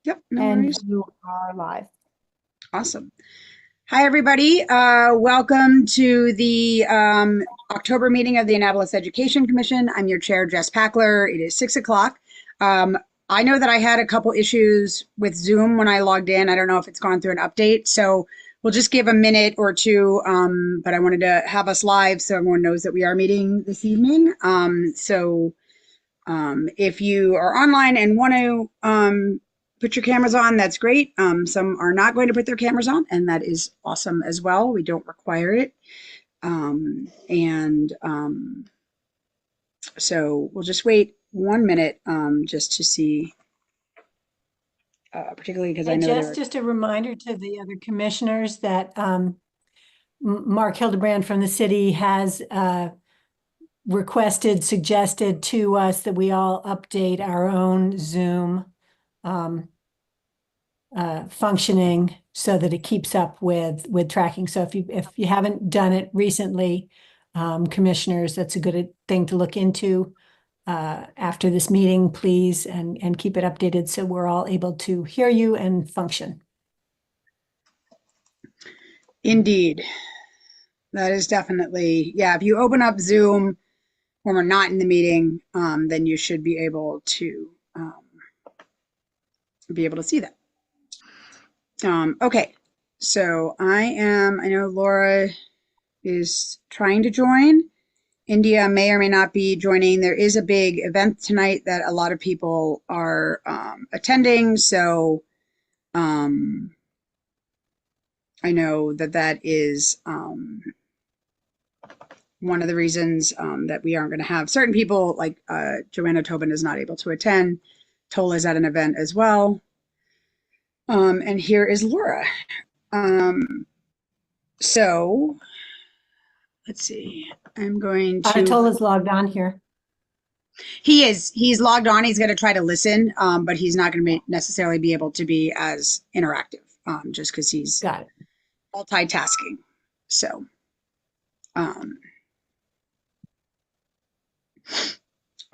Yep, no And worries. you are live. Awesome. Hi, everybody. Welcome to the October meeting of the Annapolis Education Commission. I'm your chair, Jess Packler. It is 6 o'clock. I know that I had a couple issues with Zoom when I logged in. I don't know if it's gone through an update, so we'll just give a minute or two, but I wanted to have us live so everyone knows that we are meeting this evening. If you are online and want to put your cameras on, that's great. Some are not going to put their cameras on, and that is awesome as well. We don't require it. So we'll just wait 1 minute just to see, particularly because I And know there are. just a reminder to the other commissioners that Mark Hildebrand from the city has suggested to us that we all update our own Zoom um, functioning so that it keeps up with tracking. So if you haven't done it recently, commissioners, that's a good thing to look into after this meeting, please, and keep it updated so we're all able to hear you and function. Indeed. That is definitely, yeah, if you open up Zoom when we're not in the meeting, then you should be able to see that. Okay, so I know Laura is trying to join. India may or may not be joining. There is a big event tonight that a lot of people are attending. So I know that is one of the reasons that we aren't going to have certain people, like Joanna Tobin is not able to attend. Tola is at an event as well. And here is Laura. So let's see. I'm going to. Anatola's logged on here. He is. He's logged on. He's going to try to listen, but he's not going to necessarily be able to be as interactive, just because he's Got it. multitasking. So, um,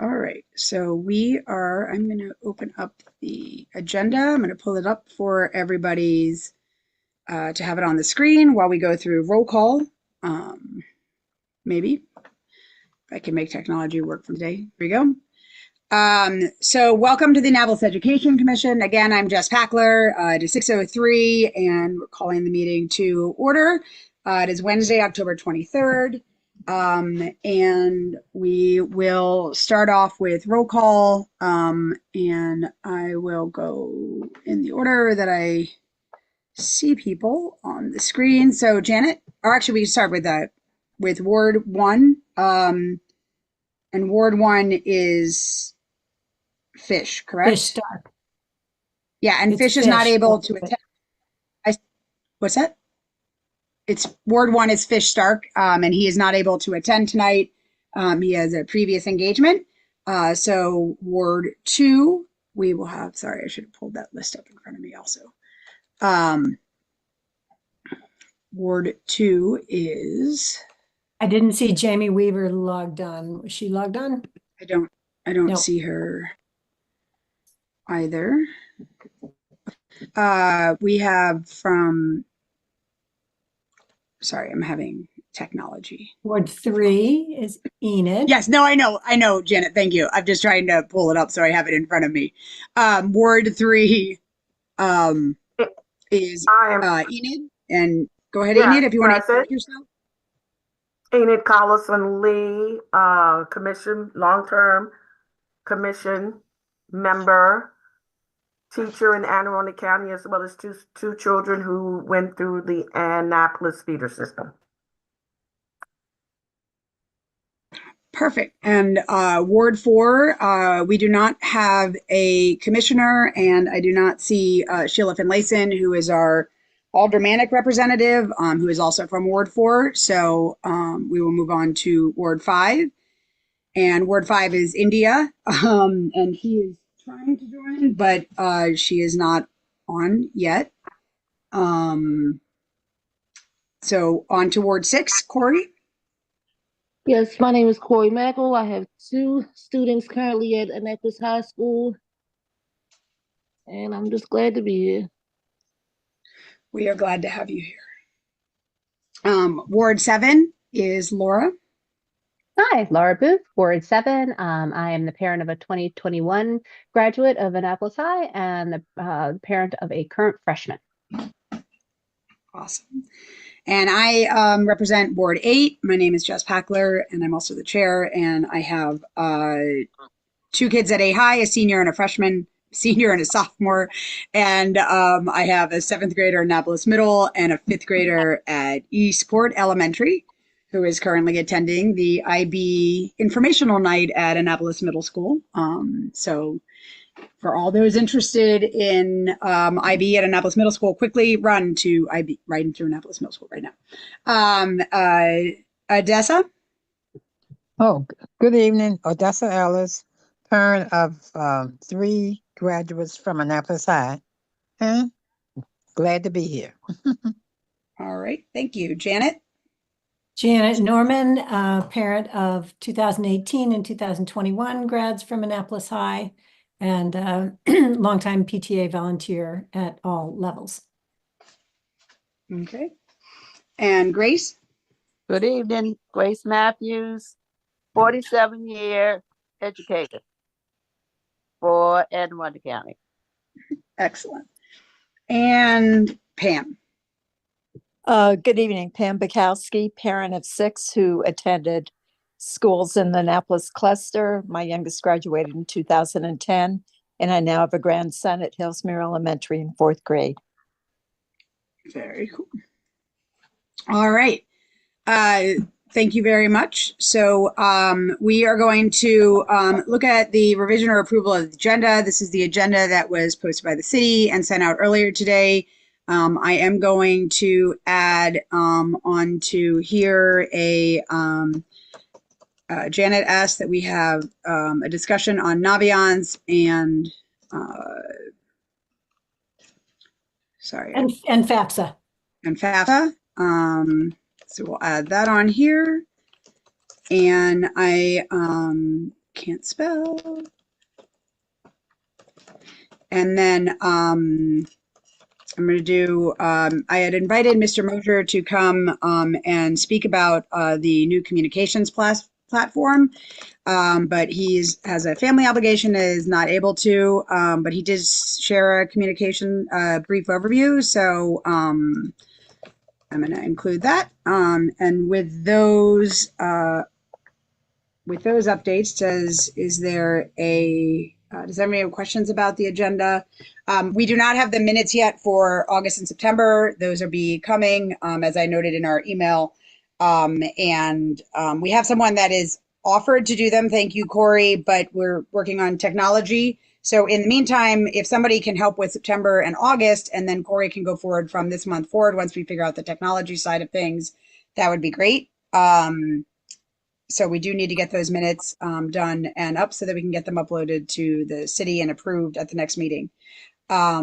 all right. So I'm going to open up the agenda. I'm going to pull it up for everybody's to have it on the screen while we go through roll call. Maybe if I can make technology work for today. Here we go. So welcome to the Annapolis Education Commission. Again, I'm Jess Packler. It is 6:03 and we're calling the meeting to order. It is Wednesday, October 23rd. And we will start off with roll call. And I will go in the order that I see people on the screen. So Janet, or actually we start with Ward 1. And Ward 1 is Fish, Fish correct? Stark. Yeah, and It's Fish is not Fish. able to attend. What's that? It's Ward 1 is Fish Stark, and he is not able to attend tonight. He has a previous engagement. So Ward 2, we will have, sorry, I should have pulled that list up in front of me also. Ward 2 is. I didn't see Jamie Weaver logged on. Was she logged on? I don't No. see her either. We have from, sorry, I'm having technology. Ward 3 is Enid. Yes, no, I know, Janet. Thank you. I'm just trying to pull it up so I have it in front of me. Ward 3 is Enid, and go ahead, Yes, Enid, if you want to present. introduce yourself. Enid Collison Lee, commission, long-term commission member, teacher in Anne Arundel County, as well as two children who went through the Annapolis feeder system. Perfect. And Ward 4, we do not have a commissioner, and I do not see Sheila Finlayson, who is our aldermanic representative, who is also from Ward 4. So we will move on to Ward 5. And Ward 5 is India, and she is trying to join, but she is not on yet. So on to Ward 6, Corey. Yes, my name is Corey Mackel. I have two students currently at Annapolis High School. and I'm just glad to be here. We are glad to have you here. Ward 7 is Laura. Hi, Laura Booth, Ward 7. I am the parent of a 2021 graduate of Annapolis High and the parent of a current freshman. Awesome. And I represent Ward 8. My name is Jess Packler, and I'm also the chair. And I have 2 kids at A High, a senior and a freshman, senior and a sophomore. And I have a 7th grader at Annapolis Middle and a 5th grader at Eastport Elementary, who is currently attending the IB informational night at Annapolis Middle School. So for all those interested in IB at Annapolis Middle School, quickly run to IB, right into Annapolis Middle School right now. Odessa? Oh, good evening. Odessa Ellis, parent of 3 graduates from Annapolis High. And glad to be here. All right, thank you. Janet? Janet Norman, parent of 2018 and 2021 grads from Annapolis High, and longtime PTA volunteer at all levels. Okay. And Grace? Good evening, Grace Matthews, 47-year educator for Anne Arundel County. Excellent. And Pam? Good evening, Pam Bukowski, parent of 6 who attended schools in the Annapolis cluster. My youngest graduated in 2010, and I now have a grandson at Hillsmere Elementary in 4th grade. Very cool. All right. Thank you very much. So we are going to look at the revision or approval of the agenda. This is the agenda that was posted by the city and sent out earlier today. I am going to add onto here Janet asked that we have a discussion on Naviance and And FAFSA. and FAFSA. So we'll add that on here. And I can't spell. And then I'm going to do, I had invited Mr. Mosier to come and speak about the new communications platform, but he has a family obligation, is not able to, but he did share a communication brief overview. So I'm going to include that. And with those updates, does everybody have questions about the agenda? We do not have the minutes yet for August and September. Those are becoming, as I noted in our email. We have someone that is offered to do them. Thank you, Corey, but we're working on technology. So in the meantime, if somebody can help with September and August, and then Corey can go forward from this month forward once we figure out the technology side of things, that would be great. So we do need to get those minutes done and up so that we can get them uploaded to the city and approved at the next meeting. But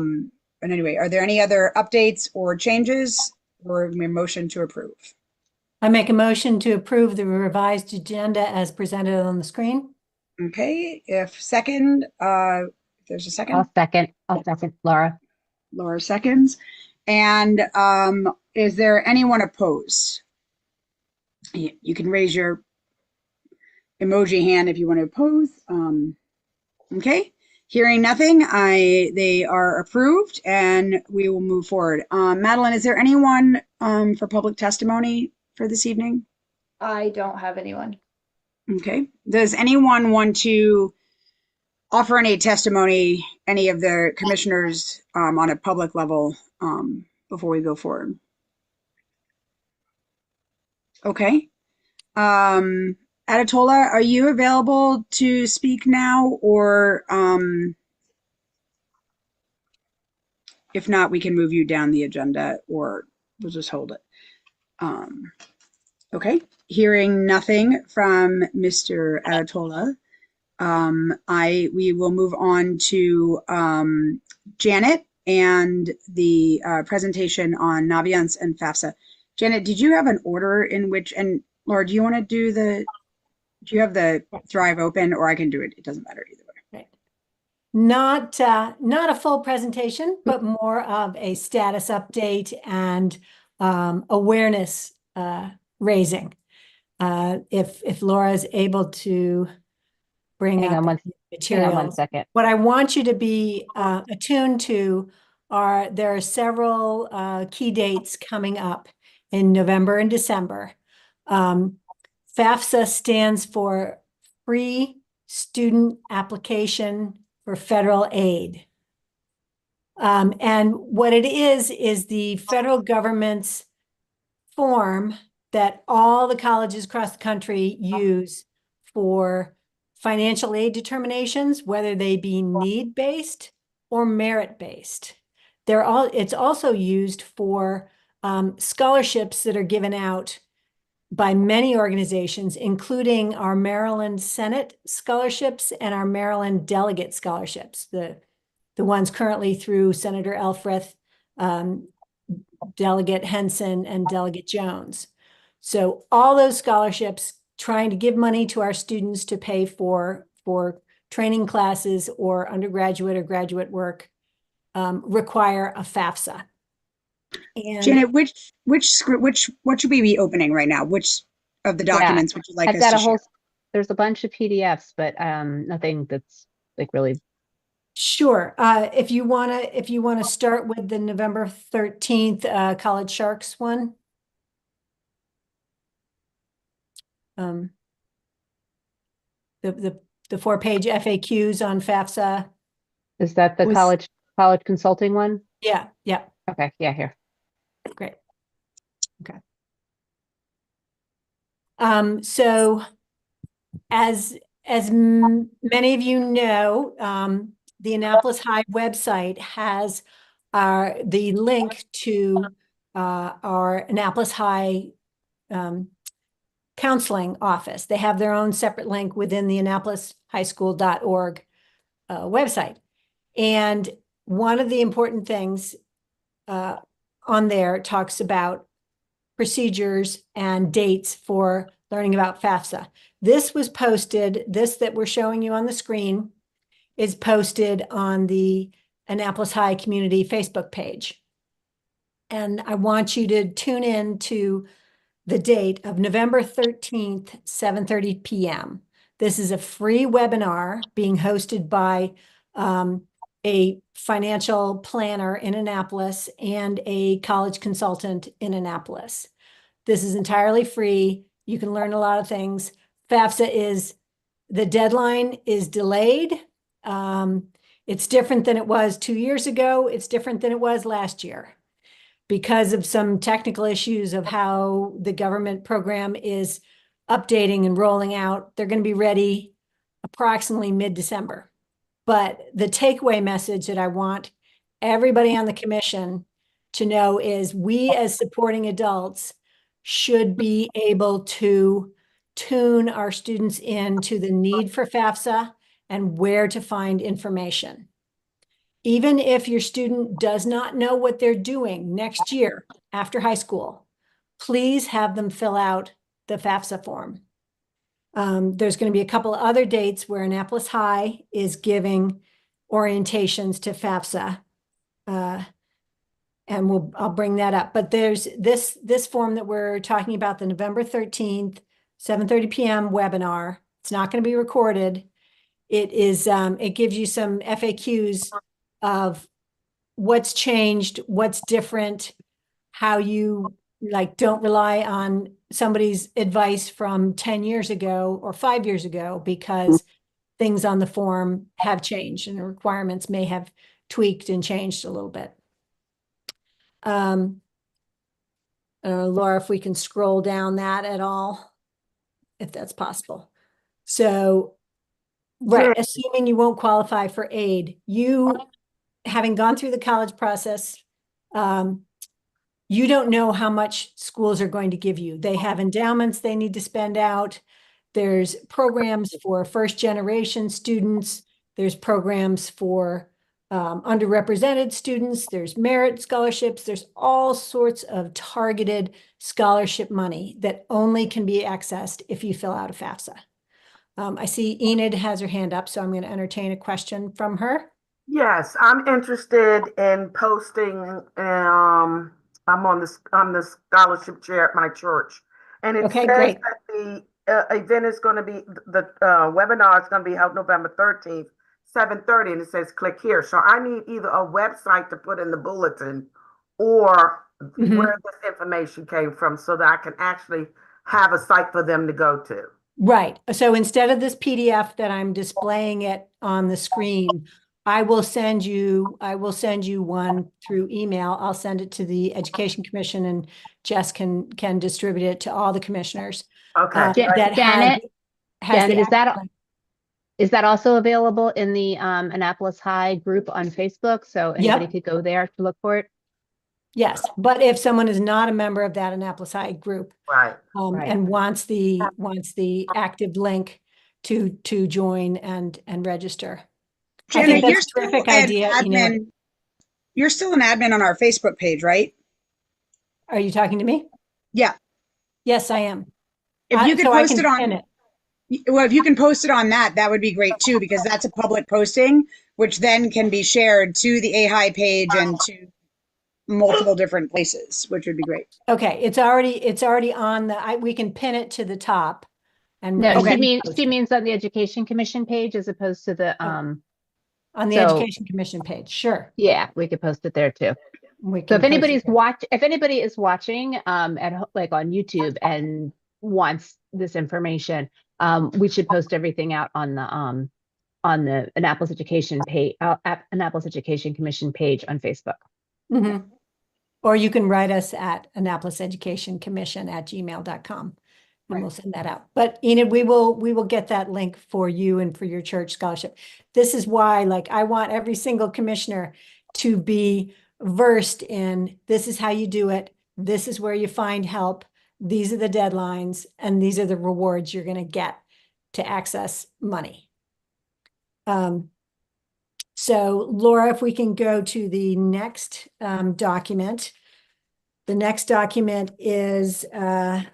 anyway, are there any other updates or changes or a motion to approve? I make a motion to approve the revised agenda as presented on the screen. Okay, if there's a second. I'll second, Laura. Laura seconds. And is there anyone opposed? You can raise your emoji hand if you want to oppose. Okay, hearing nothing, they are approved and we will move forward. Madeline, is there anyone for public testimony for this evening? I don't have anyone. Okay, does anyone want to offer any testimony, any of the commissioners on a public level before we go forward? Okay. Adetola, are you available to speak now, or if not, we can move you down the agenda, or we'll just hold it. Okay, hearing nothing from Mr. Adetola, we will move on to Janet and the presentation on Naviance and FAFSA. Janet, did you have an order in which, and Laura, do you want to do you have the drive open, or I can do it? It doesn't matter either way. Right. not a full presentation, but more of a status update and awareness raising. If Laura is able to bring Hang up on one materials. second. What I want you to be attuned to are there are several key dates coming up in November and December. FAFSA stands for Free Student Application for Federal Aid. And what it is the federal government's form that all the colleges across the country use for financial aid determinations, whether they be need-based or merit-based. It's also used for scholarships that are given out by many organizations, including our Maryland Senate scholarships and our Maryland Delegate scholarships, the ones currently through Senator Elfreth, Delegate Henson, and Delegate Jones. So all those scholarships trying to give money to our students to pay for training classes or undergraduate or graduate work require a FAFSA. And Janet, what should we be opening right now? Which of the documents would you like I've us got to a whole, share? there's a bunch of PDFs, but nothing that's like really. Sure. If you wanna start with the November 13th College Sharks one. The 4-page FAQs on FAFSA. Is that the college consulting one? Yeah. Okay, yeah, here. Great. Okay. So as many of you know, the Annapolis High website has the link to our Annapolis High counseling office. They have their own separate link within the AnnapolisHighSchool.org website. And one of the important things on there talks about procedures and dates for learning about FAFSA. This was posted, this that we're showing you on the screen is posted on the Annapolis High Community Facebook page. And I want you to tune in to the date of November 13th, 7:30 p.m. This is a free webinar being hosted by a financial planner in Annapolis and a college consultant in Annapolis. This is entirely free. You can learn a lot of things. FAFSA the deadline is delayed. It's different than it was 2 years ago. It's different than it was last year because of some technical issues of how the government program is updating and rolling out. They're going to be ready approximately mid-December. But the takeaway message that I want everybody on the commission to know is we as supporting adults should be able to tune our students in to the need for FAFSA and where to find information. Even if your student does not know what they're doing next year after high school, please have them fill out the FAFSA form. There's going to be a couple of other dates where Annapolis High is giving orientations to FAFSA. And I'll bring that up. But there's this form that we're talking about, the November 13th, 7:30 p.m. webinar. It's not going to be recorded. It gives you some FAQs of what's changed, what's different, how you don't rely on somebody's advice from 10 years ago or 5 years ago, because things on the form have changed and the requirements may have tweaked and changed a little bit. Laura, if we can scroll down that at all, if that's possible. So, right, assuming you won't qualify for aid, you, having gone through the college process, you don't know how much schools are going to give you. They have endowments they need to spend out. There's programs for first generation students. There's programs for underrepresented students. There's merit scholarships. There's all sorts of targeted scholarship money that only can be accessed if you fill out a FAFSA. I see Enid has her hand up, so I'm going to entertain a question from her. Yes, I'm interested in posting, I'm on the scholarship chair at my church. And it Okay, says great. that the event is going to be, the webinar is going to be held November 13th, 7:30, and it says click here. So I need either a website to put in the bulletin or Mhm. where this information came from so that I can actually have a site for them to go to. Right. So instead of this PDF that I'm displaying it on the screen, I will send you one through email. I'll send it to the Education Commission and Jess can distribute it to all the commissioners. Okay. That Janet, has Janet, the is that also available in the Annapolis High group on Facebook? So anybody Yep. could go there to look for it? Yes, but if someone is not a member of that Annapolis High group, Right. Right. and wants the active link to join and register. I think Janet, you're that's a still terrific an idea, Enid. admin. You're still an admin on our Facebook page, right? Are you talking to me? Yeah. Yes, I am. If you could So I post can it pin on, it. well, if you can post it on that would be great too, because that's a public posting, which then can be shared to the AHI page and to multiple different places, which would be great. Okay, it's already on we can pin it to the top. And No, Okay. she means on the Education Commission page as opposed to the on the so- Education Commission page. Sure. yeah, we could post it there too. We So can if post it there. if anybody is watching like on YouTube and wants this information, we should post everything out on the Annapolis Education page, Annapolis Education Commission page on Facebook. Mhm. Or you can write us at AnnapolisEducationCommission@gmail.com and we'll send that out. But Enid, we will get that link for you and for your church scholarship. This is why, like, I want every single commissioner to be versed in, this is how you do it. This is where you find help. These are the deadlines and these are the rewards you're going to get to access money. So Laura, if we can go to the next document. The next document is the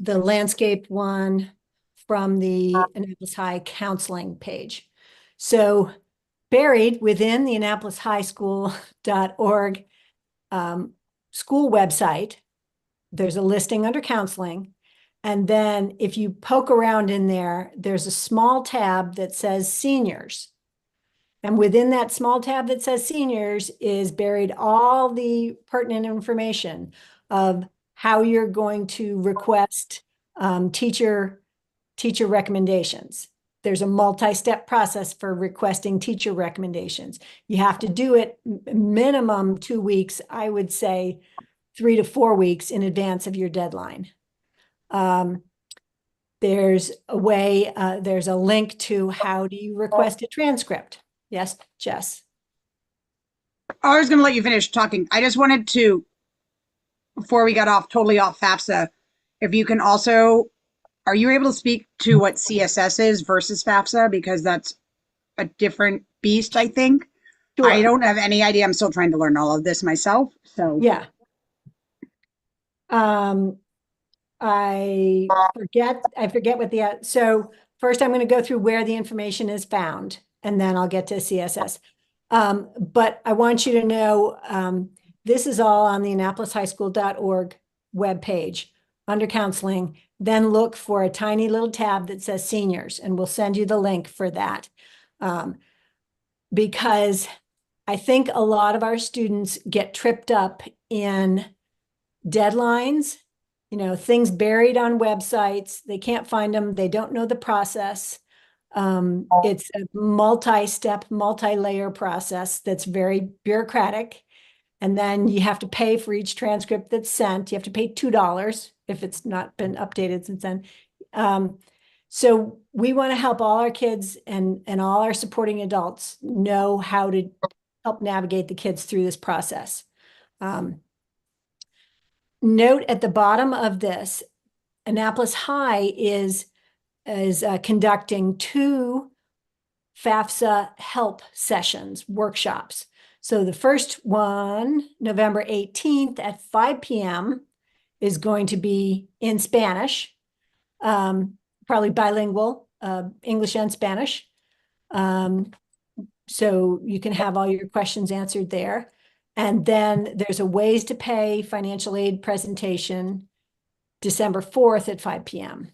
landscape one from the Annapolis High counseling page. So buried within the AnnapolisHighSchool.org school website, there's a listing under counseling. And then if you poke around in there, there's a small tab that says seniors. And within that small tab that says seniors is buried all the pertinent information of how you're going to request teacher recommendations. There's a multi-step process for requesting teacher recommendations. You have to do it minimum 2 weeks, I would say 3 to 4 weeks in advance of your deadline. There's a way, there's a link to how do you request a transcript. Yes, Jess. I was going to let you finish talking. I just wanted to, before we got totally off FAFSA, if you can also, are you able to speak to what CSS is versus FAFSA? Because that's a different beast, I think. Sure. I don't have any idea. I'm still trying to learn all of this myself. So Yeah. I forget what so first I'm going to go through where the information is found, and then I'll get to CSS. But I want you to know, this is all on the AnnapolisHighSchool.org webpage under counseling. Then look for a tiny little tab that says seniors, and we'll send you the link for that. Because I think a lot of our students get tripped up in deadlines, things buried on websites. They can't find them. They don't know the process. It's a multi-step, multi-layer process that's very bureaucratic. And then you have to pay for each transcript that's sent. You have to pay $2 if it's not been updated since then. So we want to help all our kids and all our supporting adults know how to help navigate the kids through this process. Note at the bottom of this, Annapolis High is conducting 2 FAFSA help sessions, workshops. So the first one, November 18th at 5 p.m. is going to be in Spanish, probably bilingual. English and Spanish. So you can have all your questions answered there. And then there's a ways to pay financial aid presentation December 4th at 5 p.m.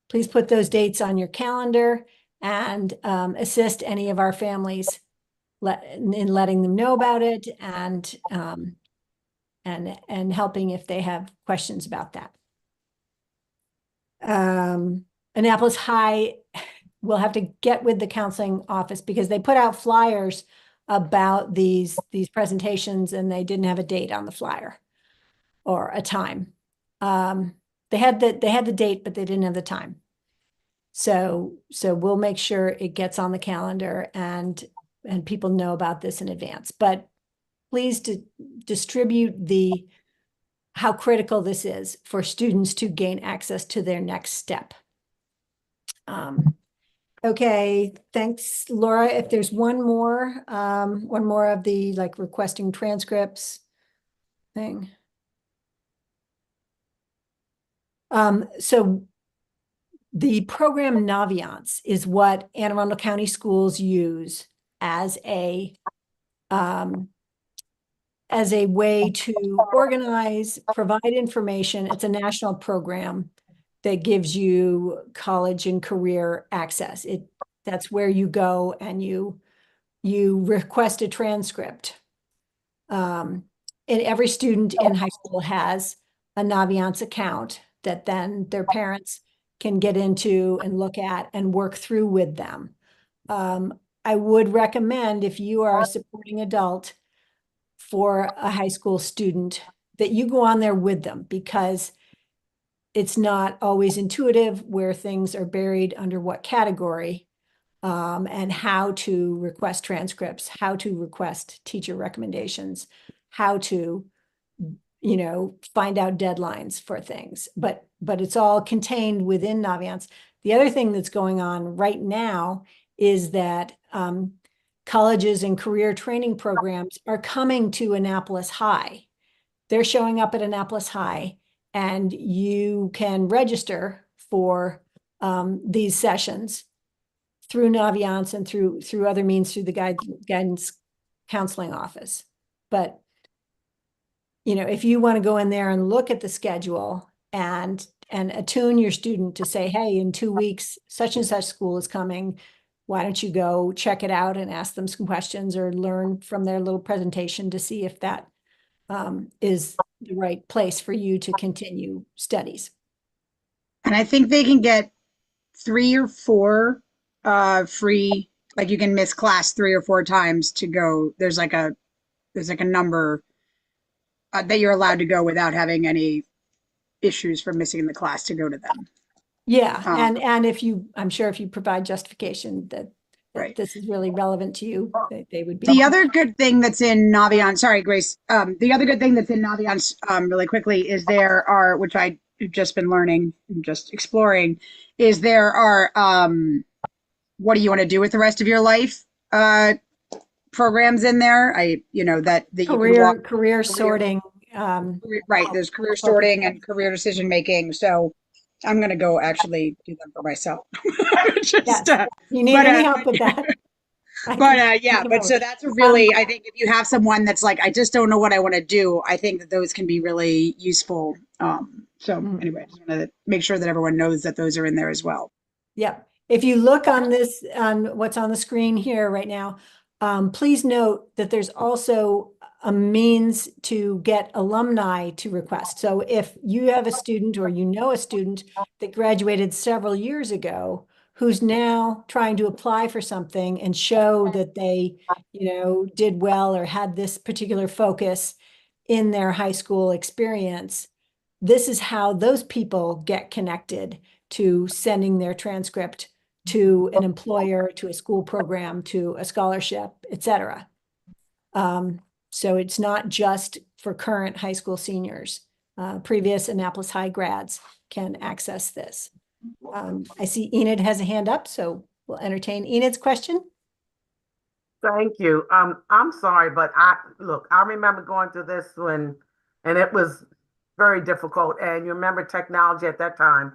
Please put those dates on your calendar and assist any of our families in letting them know about it and helping if they have questions about that. Annapolis High will have to get with the counseling office because they put out flyers about these presentations and they didn't have a date on the flyer or a time. They had the date, but they didn't have the time. So we'll make sure it gets on the calendar and people know about this in advance. But please distribute how critical this is for students to gain access to their next step. Okay, thanks, Laura. If there's one more of the like requesting transcripts thing. So the program Naviance is what Anne Arundel County schools use as a way to organize, provide information. It's a national program that gives you college and career access. That's where you go and you request a transcript. And every student in high school has a Naviance account that then their parents can get into and look at and work through with them. I would recommend if you are a supporting adult for a high school student that you go on there with them because it's not always intuitive where things are buried under what category, and how to request transcripts, how to request teacher recommendations, how to, find out deadlines for things. But it's all contained within Naviance. The other thing that's going on right now is that colleges and career training programs are coming to Annapolis High. They're showing up at Annapolis High. And you can register for these sessions through Naviance and through other means through the guidance counseling office. But if you want to go in there and look at the schedule and attune your student to say, hey, in 2 weeks, such and such school is coming. Why don't you go check it out and ask them some questions or learn from their little presentation to see if that is the right place for you to continue studies. And I think they can get 3 or 4 free, like you can miss class 3 or 4 times to go. There's like a number that you're allowed to go without having any issues for missing the class to go to them. Yeah, and I'm sure if you provide justification that right. This is really relevant to you, they would be. The other good thing that's in Naviance, sorry, Grace, the other good thing that's in Naviance really quickly is there are, which I've just been learning and just exploring, is there are what do you want to do with the rest of your life programs in there. That you can career sorting. Right, there's career sorting and career decision making. So I'm going to go actually do them for myself. Just, you need any help with that? So that's a really, I think if you have someone that's like, I just don't know what I want to do, I think that those can be really useful. Anyway, I just want to make sure that everyone knows that those are in there as well. Yep. If you look on what's on the screen here right now, please note that there's also a means to get alumni to request. So if you have a student or a student that graduated several years ago who's now trying to apply for something and show that they, did well or had this particular focus in their high school experience, this is how those people get connected to sending their transcript to an employer, to a school program, to a scholarship, etc. So it's not just for current high school seniors. Previous Annapolis High grads can access this. I see Enid has a hand up, so we'll entertain Enid's question. Thank you. I'm sorry, but I remember going through this and it was very difficult. And you remember technology at that time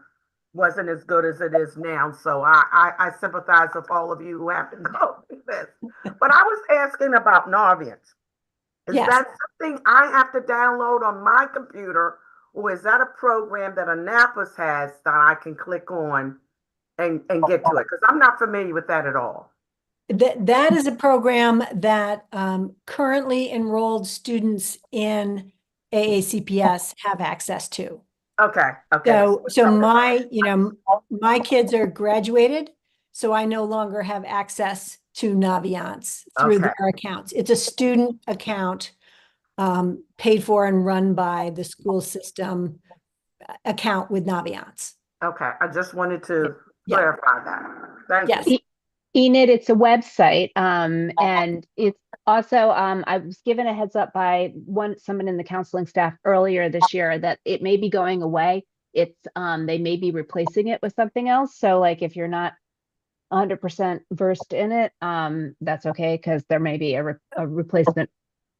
wasn't as good as it is now. So I sympathize with all of you who have to go through this. But I was asking about Narvians. Is Yes. that something I have to download on my computer, or is that a program that Annapolis has that I can click on and get to it? Because I'm not familiar with that at all. That is a program that currently enrolled students in AACPS have access to. Okay. Okay. So my kids are graduated, so I no longer have access to Naviance through Okay. their accounts. It's a student account paid for and run by the school system account with Naviance. Okay. I just wanted to Yeah. clarify that. Thank Yes. you. Enid, it's a website, and it's also, I was given a heads up by someone in the counseling staff earlier this year that it may be going away. It's, they may be replacing it with something else. So like, if you're not 100% versed in it, that's okay, because there may be a replacement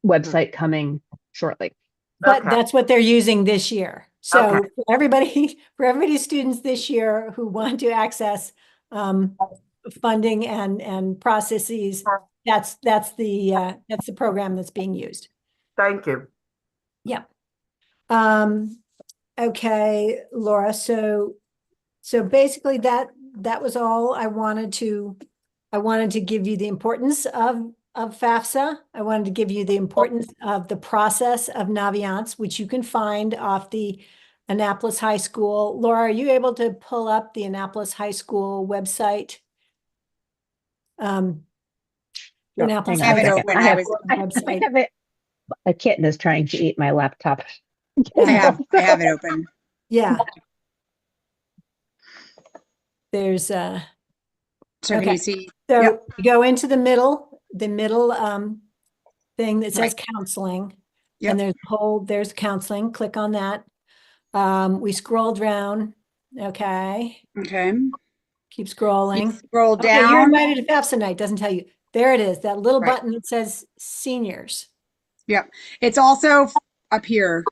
website coming shortly. But Okay. that's what they're using this year. So Okay. for everybody's students this year who want to access funding and processes, that's the program that's being used. Thank you. Yep. Okay, Laura. So basically that was all I wanted to give you the importance of FAFSA. I wanted to give you the importance of the process of Naviance, which you can find off the Annapolis High School. Laura, are you able to pull up the Annapolis High School website? Annapolis hang on High a School second. I have website. A kitten is trying to eat my laptop. I have it open. Yeah. There's So Okay. can you see? so Yep. you go into the middle thing that says Right. counseling. Yep. And there's counseling. Click on that. We scroll down. Okay. Okay. Keep You scrolling. scroll Okay, you're down. invited to FAFSA night. Doesn't tell you. There it is. That little Right. button that says seniors. It's also up here,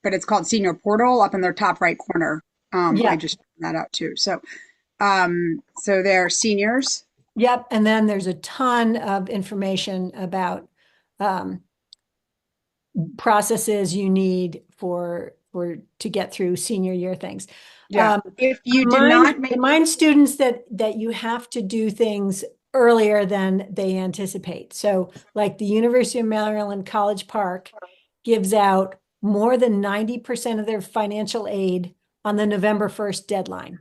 but it's called Senior Portal up in their top right corner. Yeah. I just found that out too. So they're seniors. Yep. And then there's a ton of information about processes you need to get through senior year things. Yeah. If you did Remind- not make remind students that you have to do things earlier than they anticipate. So like the University of Maryland College Park gives out more than 90% of their financial aid on the November 1st deadline.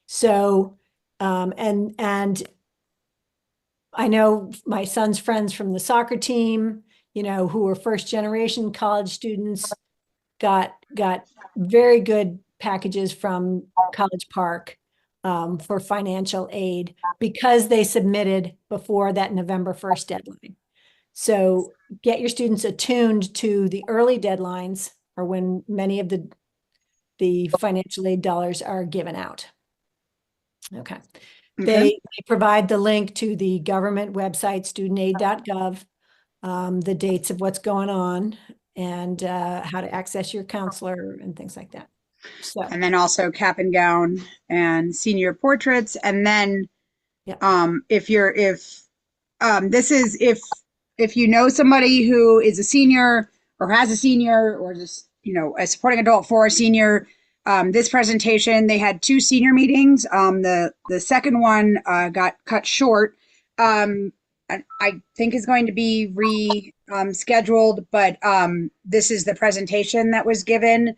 So, and I know my son's friends from the soccer team, who were first generation college students, got very good packages from College Park for financial aid because they submitted before that November 1st deadline. So get your students attuned to the early deadlines, or when many of the financial aid dollars are given out. Okay. They provide the link to the government website, studentaid.gov, the dates of what's going on, and how to access your counselor and things like that. So, and then also cap and gown and senior portraits. And then if you know somebody who is a senior or has a senior or just, a supporting adult for a senior, this presentation, they had 2 senior meetings. The second one got cut short. I think is going to be scheduled, but this is the presentation that was given,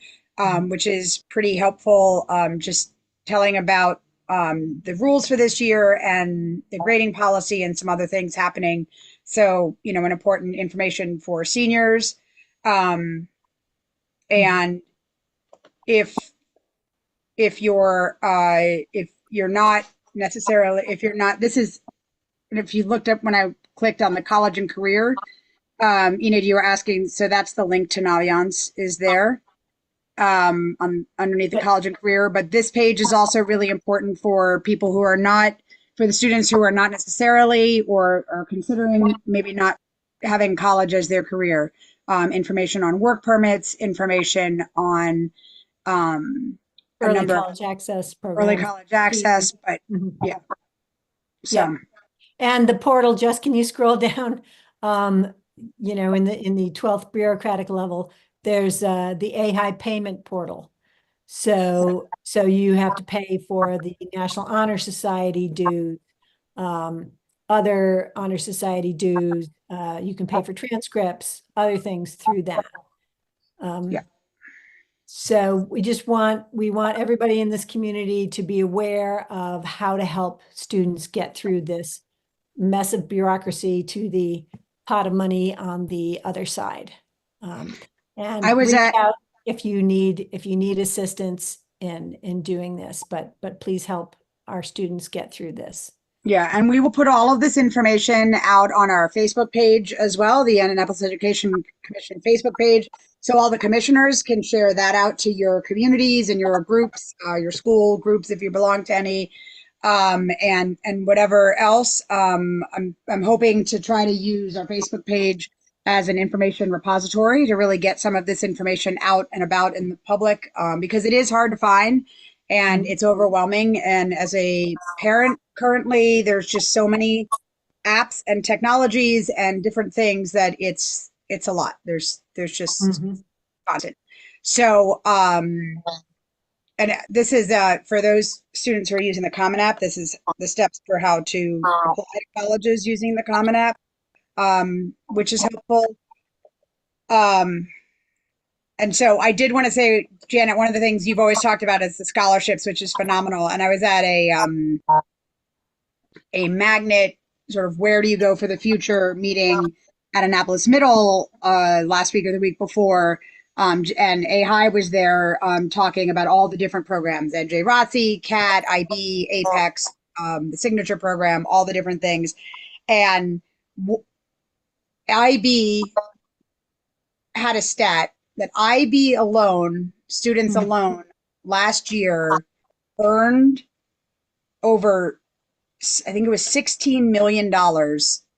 which is pretty helpful, just telling about the rules for this year and the grading policy and some other things happening. So, an important information for seniors. And if you're not, if you looked up when I clicked on the college and career, you were asking, so that's the link to Naviance is there underneath the college and career. But this page is also really important for people who are not, for the students who are not necessarily or are considering maybe not having college as their career. Information on work permits, information on a Early number of college access early programs. college access, but Mhm. so. And the portal, just can you scroll down? You know, in the 12th bureaucratic level, there's the AHI payment portal. So you have to pay for the National Honor Society dues, other Honor Society dues. You can pay for transcripts, other things through that. Yeah. So we want everybody in this community to be aware of how to help students get through this mess of bureaucracy to the pot of money on the other side. And I was reach at- out if you need assistance in doing this, but please help our students get through this. Yeah, and we will put all of this information out on our Facebook page as well, the Annapolis Education Commission Facebook page. So all the commissioners can share that out to your communities and your groups, your school groups, if you belong to any, and whatever else. I'm hoping to try to use our Facebook page as an information repository to really get some of this information out and about in the public, because it is hard to find and it's overwhelming. And as a parent, currently, there's just so many apps and technologies and different things that it's a lot. There's just content. So, and this is for those students who are using the Common App. This is the steps for how to apply to colleges using the Common App, which is helpful. And so I did want to say, Janet, one of the things you've always talked about is the scholarships, which is phenomenal. And I was at a magnet sort of where do you go for the future meeting at Annapolis Middle last week or the week before. And AHI was there talking about all the different programs, NJ ROTC, CAT, IB, Apex, the signature program, all the different things. And IB had a stat that IB alone, students alone, last year earned over, I think it was $16 million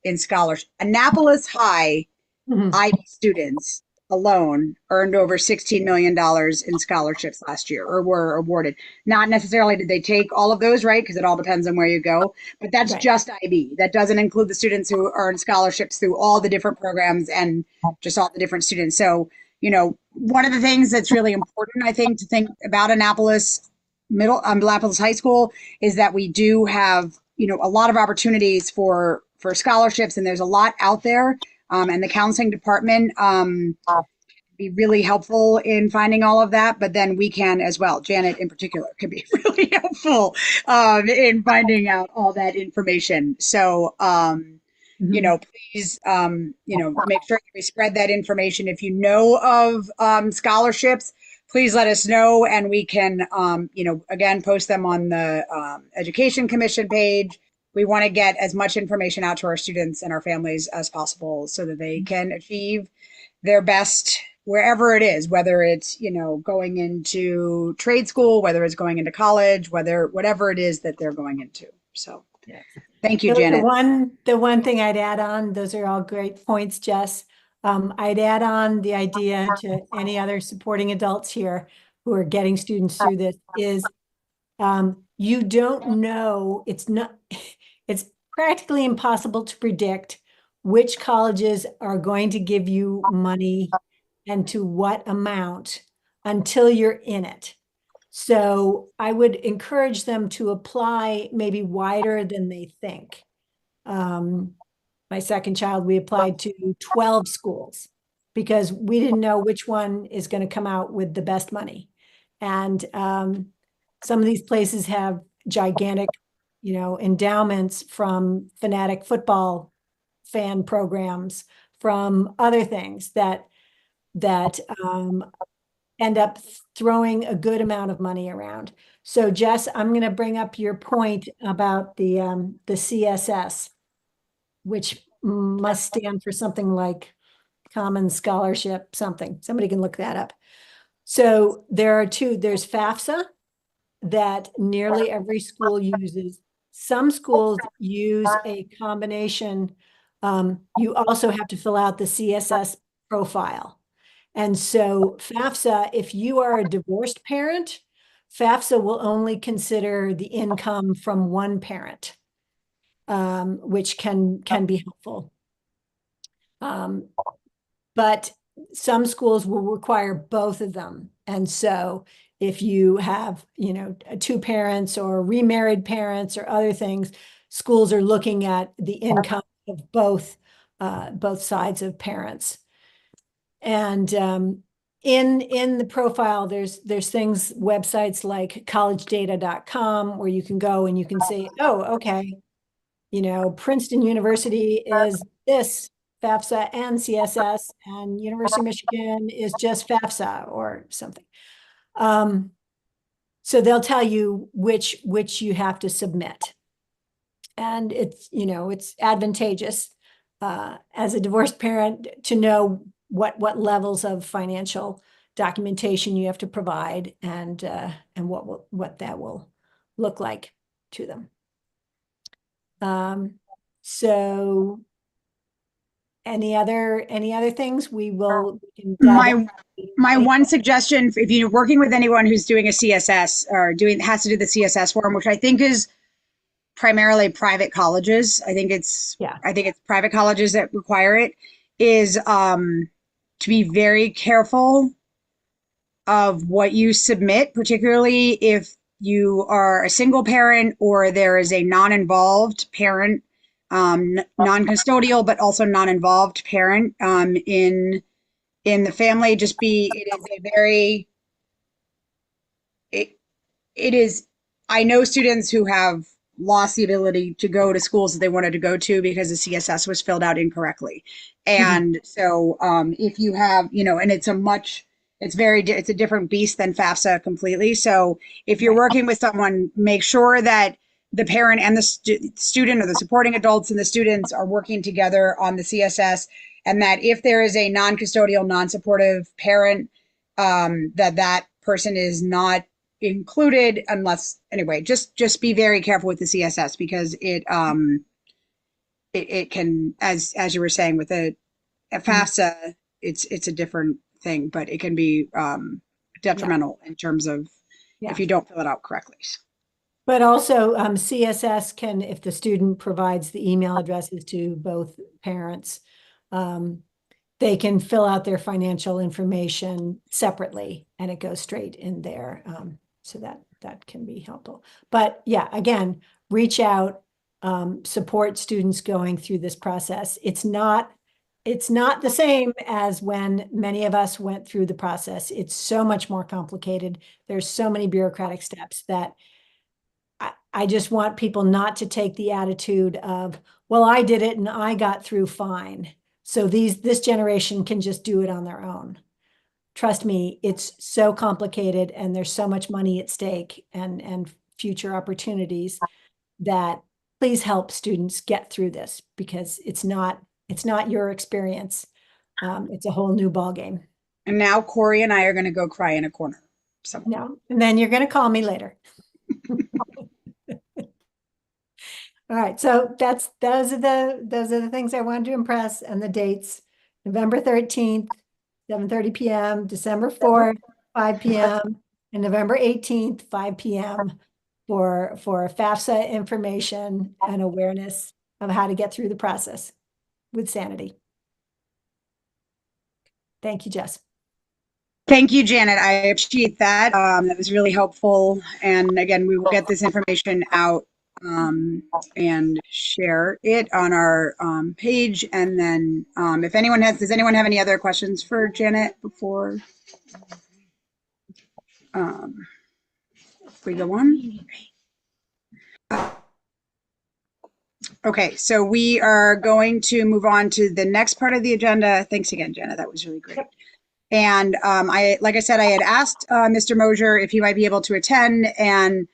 in scholarships. Annapolis High IB students alone earned over $16 million in scholarships last year, or were awarded. Not necessarily did they take all of those, right? Because it all depends on where you go, but that's just IB. That doesn't include the students who earn scholarships through all the different programs and just all the different students. So, you know, one of the things that's really important, I think, to think about Annapolis Annapolis High School is that we do have, you know, a lot of opportunities for scholarships, and there's a lot out there. And the counseling department be really helpful in finding all of that, but then we can as well. Janet in particular can be really helpful in finding out all that information. So, you know, please, you know, make sure we spread that information. If you know of scholarships, please let us know, and we can, you know, again, post them on the Education Commission page. We want to get as much information out to our students and our families as possible so that they can achieve their best wherever it is, whether it's, you know, going into trade school, whether it's going into college, whatever it is that they're going into. So thank you, Janet. The one thing I'd add on, those are all great points, Jess. I'd add on the idea to any other supporting adults here who are getting students through this is you don't know, it's practically impossible to predict which colleges are going to give you money and to what amount until you're in it. So I would encourage them to apply maybe wider than they think. My second child, we applied to 12 schools because we didn't know which one is going to come out with the best money. And some of these places have gigantic, you know, endowments from fanatic football fan programs, from other things that end up throwing a good amount of money around. So Jess, I'm going to bring up your point about the CSS, which must stand for something like Common Scholarship, something. Somebody can look that up. So there are two. There's FAFSA that nearly every school uses. Some schools use a combination. You also have to fill out the CSS profile. And so FAFSA, if you are a divorced parent FAFSA will only consider the income from one parent, which can be helpful. But some schools will require both of them. And so if you have, you know, two parents or remarried parents or other things, schools are looking at the income of both sides of parents. And in the profile, there's things, websites like collegedata.com, where you can go and you can say, oh, okay, you know, Princeton University is this FAFSA and CSS, and University of Michigan is just FAFSA or something. So they'll tell you which you have to submit. And it's, you know, it's advantageous as a divorced parent to know what levels of financial documentation you have to provide, and what that will look like to them. So any other things we can dive My one suggestion, if you're working with anyone who's doing a CSS or has to do the CSS form, which I think is primarily private colleges, I think it's private colleges that require it, is to be very careful of what you submit, particularly if you are a single parent or there is a non-involved parent, non-custodial, but also non-involved parent in the family. It is a very, it is, I know students who have lost the ability to go to schools that they wanted to go to because the CSS was filled out incorrectly. And so if you have, you know, and it's a different beast than FAFSA completely. So if you're working with someone, make sure that the parent and the student, or the supporting adults and the students, are working together on the CSS, and that if there is a non-custodial, non-supportive parent, that person is not included, unless, anyway, just be very careful with the CSS, because it can, as you were saying, with a FAFSA, it's a different thing, but it can be detrimental in terms of if you don't fill it out correctly. But also CSS can, if the student provides the email addresses to both parents, they can fill out their financial information separately and it goes straight in there. So that can be helpful. But yeah, again, reach out, support students going through this process. It's not the same as when many of us went through the process. It's so much more complicated. There's so many bureaucratic steps that I just want people not to take the attitude of, well, I did it and I got through fine, so this generation can just do it on their own. Trust me, it's so complicated and there's so much money at stake and future opportunities, that please help students get through this, because it's not your experience. It's a whole new ballgame. And now Corey and I are going to go cry in a corner. No, and then you're going to call me later. All right, so those are the things I wanted to impress, and the dates: November 13th, 7:30 p.m., December 4th, 5 p.m., and November 18th, 5 p.m. for FAFSA information and awareness of how to get through the process with sanity. Thank you, Jess. Thank you, Janet. I appreciate that. That was really helpful. And again, we will get this information out and share it on our page. And then if anyone does anyone have any other questions for Janet before we go on? Okay, so we are going to move on to the next part of the agenda. Thanks again, Janet. That was really great. And like I said, I had asked Mr. Mosier if he might be able to attend, and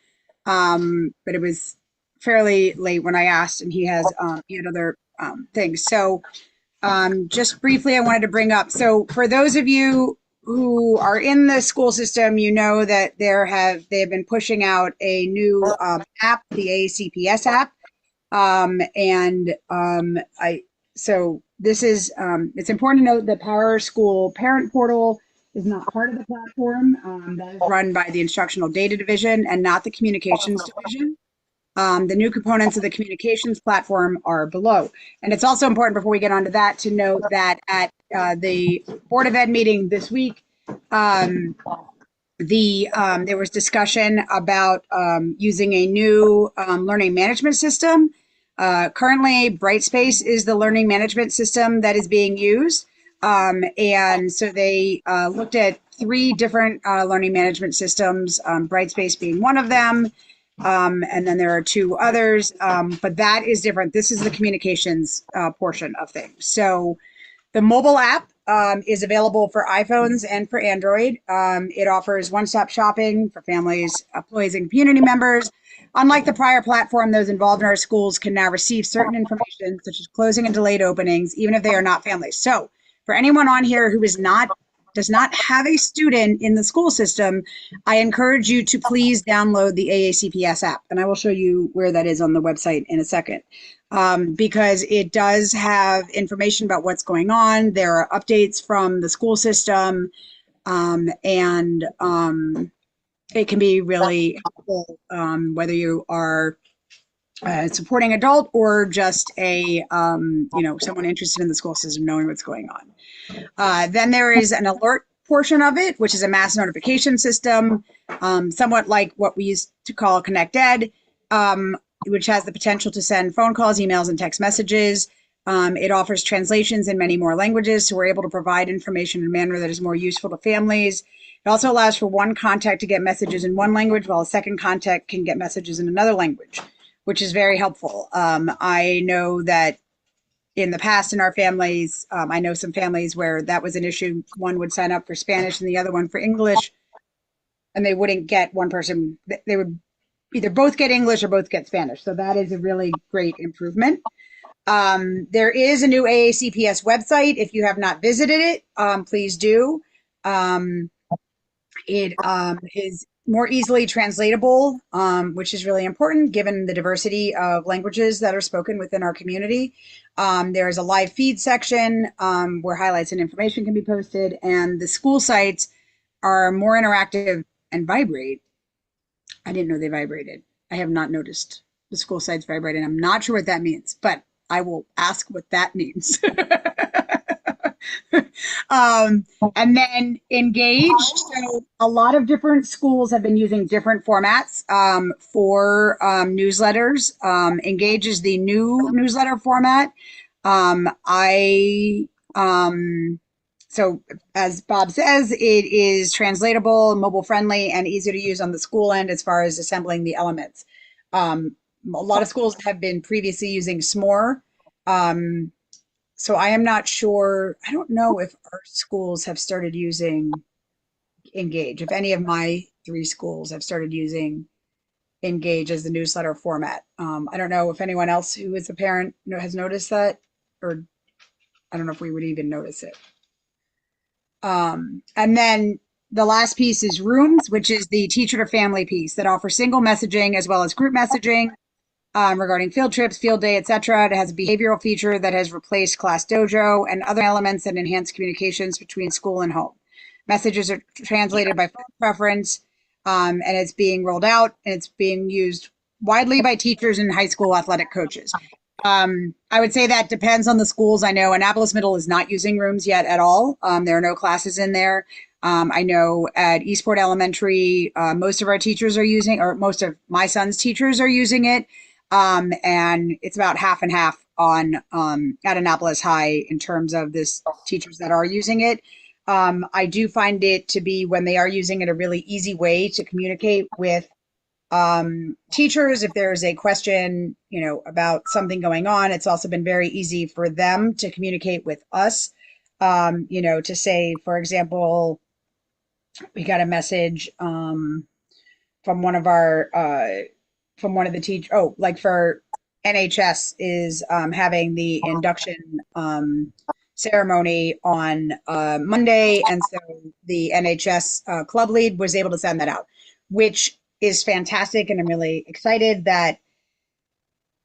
but it was fairly late when I asked, and he had other things. So just briefly, I wanted to bring up. So for those of you who are in the school system, you know that they have been pushing out a new app, the AACPS app, so this is, it's important to note that PowerSchool Parent Portal is not part of the platform. That is run by the Instructional Data Division and not the Communications Division. The new components of the communications platform are below. And it's also important before we get onto that to note that at the Board of Ed meeting this week, there was discussion about using a new learning management system. Currently, Brightspace is the learning management system that is being used. And so they looked at 3 different learning management systems, Brightspace being one of them. And then there are 2 others, but that is different. This is the communications portion of things. So the mobile app is available for iPhones and for Android. It offers one-stop shopping for families, employees, and community members. Unlike the prior platform, those involved in our schools can now receive certain information, such as closing and delayed openings, even if they are not families. So for anyone on here who does not have a student in the school system, I encourage you to please download the AACPS app. And I will show you where that is on the website in a second, because it does have information about what's going on. There are updates from the school system, and it can be really helpful, whether you are a supporting adult or just a, someone interested in the school system knowing what's going on. Then there is an alert portion of it, which is a mass notification system, somewhat like what we used to call Connect Ed, which has the potential to send phone calls, emails, and text messages. It offers translations in many more languages, so we're able to provide information in a manner that is more useful to families. It also allows for one contact to get messages in one language, while a second contact can get messages in another language, which is very helpful. I know that in the past in our families, I know some families where that was an issue. One would sign up for Spanish and the other one for English, and they wouldn't get one person. They would either both get English or both get Spanish. So that is a really great improvement. There is a new AACPS website. If you have not visited it, please do. It is more easily translatable, which is really important given the diversity of languages that are spoken within our community. There is a live feed section where highlights and information can be posted, and the school sites are more interactive and vibrate. I didn't know they vibrated. I have not noticed the school sites vibrating. I'm not sure what that means, but I will ask what that means. And then Engage. So a lot of different schools have been using different formats for newsletters. Engage is the new newsletter format. So as Bob says, it is translatable, mobile friendly, and easy to use on the school end as far as assembling the elements. A lot of schools have been previously using Smore. So I am not sure. I don't know if our schools have started using Engage. If any of my 3 schools have started using Engage as the newsletter format. I don't know if anyone else who is a parent has noticed that, or I don't know if we would even notice it. And then the last piece is Rooms, which is the teacher to family piece that offers single messaging as well as group messaging. Regarding field trips, field day, etc. It has a behavioral feature that has replaced Class Dojo and other elements that enhance communications between school and home. Messages are translated by phone preference, and it's being rolled out, and it's being used widely by teachers and high school athletic coaches. I would say that depends on the schools. I know Annapolis Middle is not using Rooms yet at all. There are no classes in there. I know at Eastport Elementary, most of our teachers are using, or most of my son's teachers are using it. And it's about half and half on at Annapolis High in terms of this teachers that are using it. I do find it to be, when they are using it, a really easy way to communicate with teachers. If there is a question, about something going on, it's also been very easy for them to communicate with us. To say, for example, we got a message from one of the teachers, like for NHS is having the induction ceremony on Monday. And so the NHS club lead was able to send that out, which is fantastic. And I'm really excited that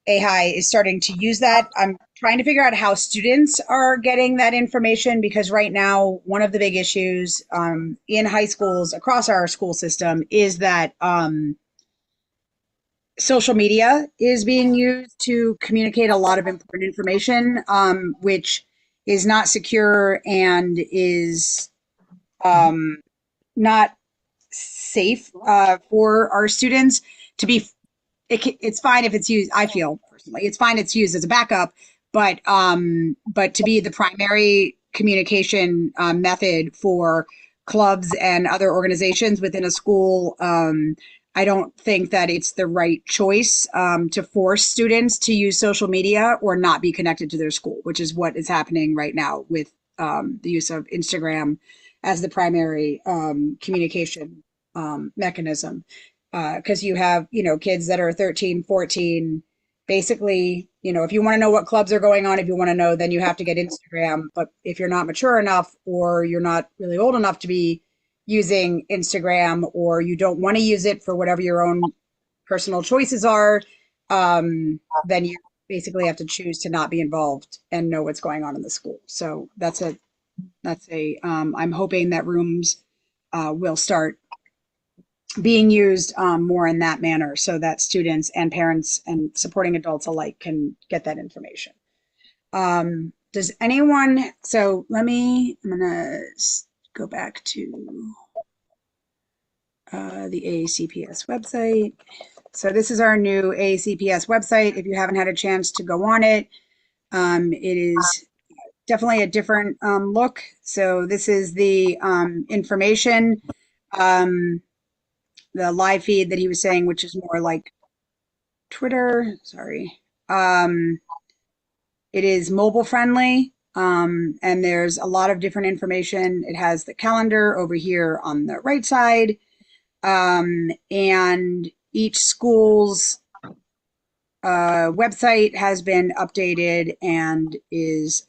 AHI is starting to use that. I'm trying to figure out how students are getting that information because right now, one of the big issues in high schools across our school system is that social media is being used to communicate a lot of important information, which is not secure and is not safe for our students to be. It's fine if it's used. I feel personally, it's fine. It's used as a backup, but to be the primary communication method for clubs and other organizations within a school, I don't think that it's the right choice to force students to use social media or not be connected to their school, which is what is happening right now with the use of Instagram as the primary communication mechanism. Because you have, kids that are 13, 14, basically, if you want to know what clubs are going on, if you want to know, then you have to get Instagram. But if you're not mature enough or you're not really old enough to be using Instagram or you don't want to use it for whatever your own personal choices are, then you basically have to choose to not be involved and know what's going on in the school. So I'm hoping that rooms will start being used more in that manner so that students and parents and supporting adults alike can get that information. Does anyone, I'm gonna go back to the AACPS website. So this is our new AACPS website. If you haven't had a chance to go on it, it is definitely a different look. So this is the information, the live feed that he was saying, which is more like Twitter. Sorry. It is mobile friendly, and there's a lot of different information. It has the calendar over here on the right side, and each school's website has been updated and is,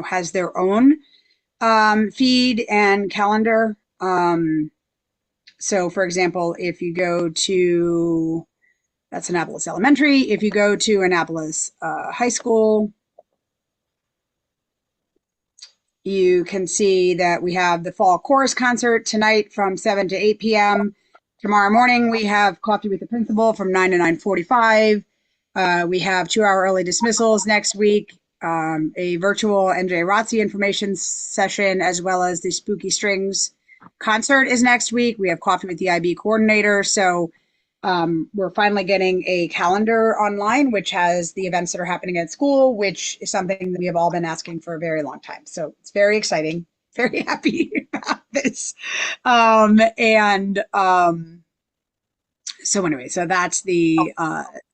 has their own feed and calendar. So, for example, if you go to, that's Annapolis Elementary. If you go to Annapolis High School, you can see that we have the fall chorus concert tonight from 7 to 8 p.m. Tomorrow morning, we have Coffee with the Principal from 9 to 9:45. We have 2-hour early dismissals next week, a virtual NJ ROTC information session, as well as the Spooky Strings concert is next week. We have Coffee with the IB coordinator. So we're finally getting a calendar online, which has the events that are happening at school, which is something that we have all been asking for a very long time. So it's very exciting, very happy about this. So anyway, so that's the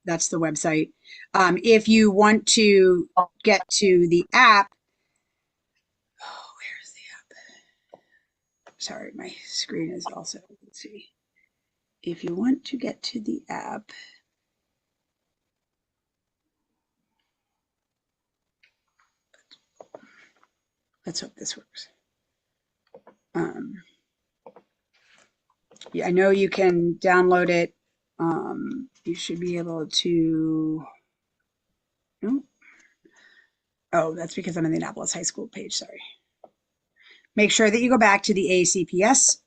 website. If you want to get to the app, where's the app? Sorry, my screen is also, let's see. If you want to get to the app, let's hope this works. Yeah, I know you can download it. You should be able to. No. Oh, that's because I'm in the Annapolis High School page. Sorry. Make sure that you go back to the ACPS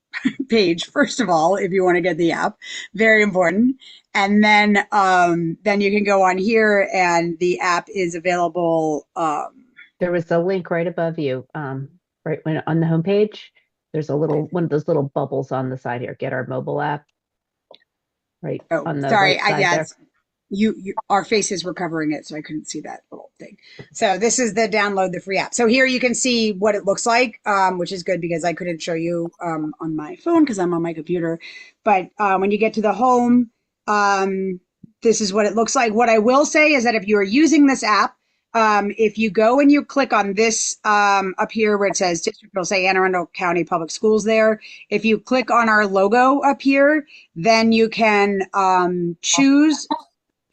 page first of all if you want to get the app. Very important. And then you can go on here, and the app is available. There was a link right above you, right when on the homepage. There's a little one of those little bubbles on the side here. Get our mobile app. Right on the sorry, right side there. Our faces were covering it, so I couldn't see that little thing. So this is the download the free app. So here you can see what it looks like, which is good because I couldn't show you on my phone because I'm on my computer. But when you get to the home, this is what it looks like. What I will say is that if you are using this app, if you go and you click on this up here where it says district, it'll say Anne Arundel County Public Schools there. If you click on our logo up here, then you can choose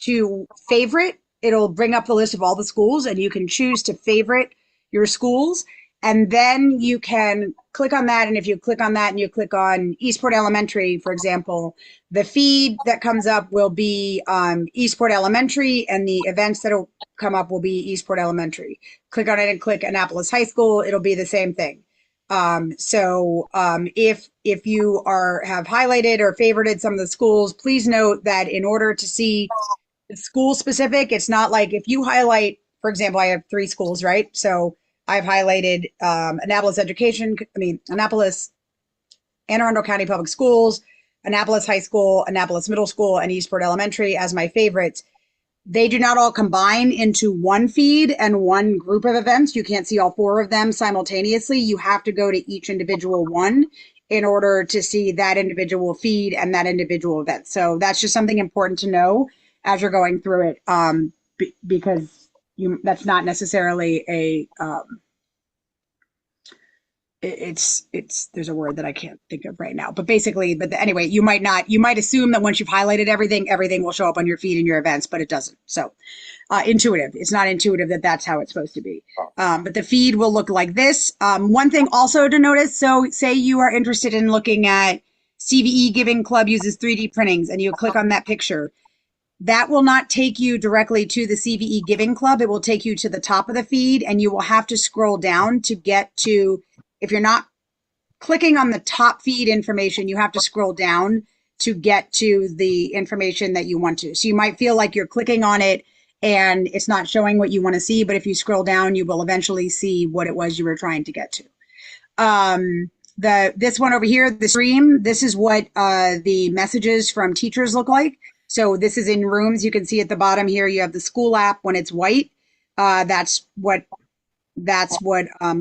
to favorite. It'll bring up the list of all the schools, and you can choose to favorite your schools. And then you can click on that. And if you click on that and you click on Eastport Elementary, for example, the feed that comes up will be Eastport Elementary, and the events that will come up will be Eastport Elementary. Click on it and click Annapolis High School. It'll be the same thing. If you have highlighted or favorited some of the schools, please note that in order to see the school specific, it's not like if you highlight, for example, I have 3 schools, right? So I've highlighted Annapolis Anne Arundel County Public Schools, Annapolis High School, Annapolis Middle School, and Eastport Elementary as my favorites. They do not all combine into one feed and one group of events. You can't see all 4 of them simultaneously. You have to go to each individual one in order to see that individual feed and that individual event. So that's just something important to know as you're going through it, because that's not necessarily a there's a word that I can't think of right now, but basically, anyway, you might assume that once you've highlighted everything will show up on your feed and your events, but it doesn't. So intuitive, it's not intuitive that that's how it's supposed to be. But the feed will look like this. One thing also to notice, so say you are interested in looking at CVE Giving Club uses 3D printings and you click on that picture. That will not take you directly to the CVE Giving Club. It will take you to the top of the feed, and you will have to scroll down to get to, if you're not clicking on the top feed information, you have to scroll down to get to the information that you want to. So you might feel like you're clicking on it and it's not showing what you want to see, but if you scroll down, you will eventually see what it was you were trying to get to. This one over here, the stream, this is what the messages from teachers look like. So this is in rooms. You can see at the bottom here, you have the school app when it's white. That's what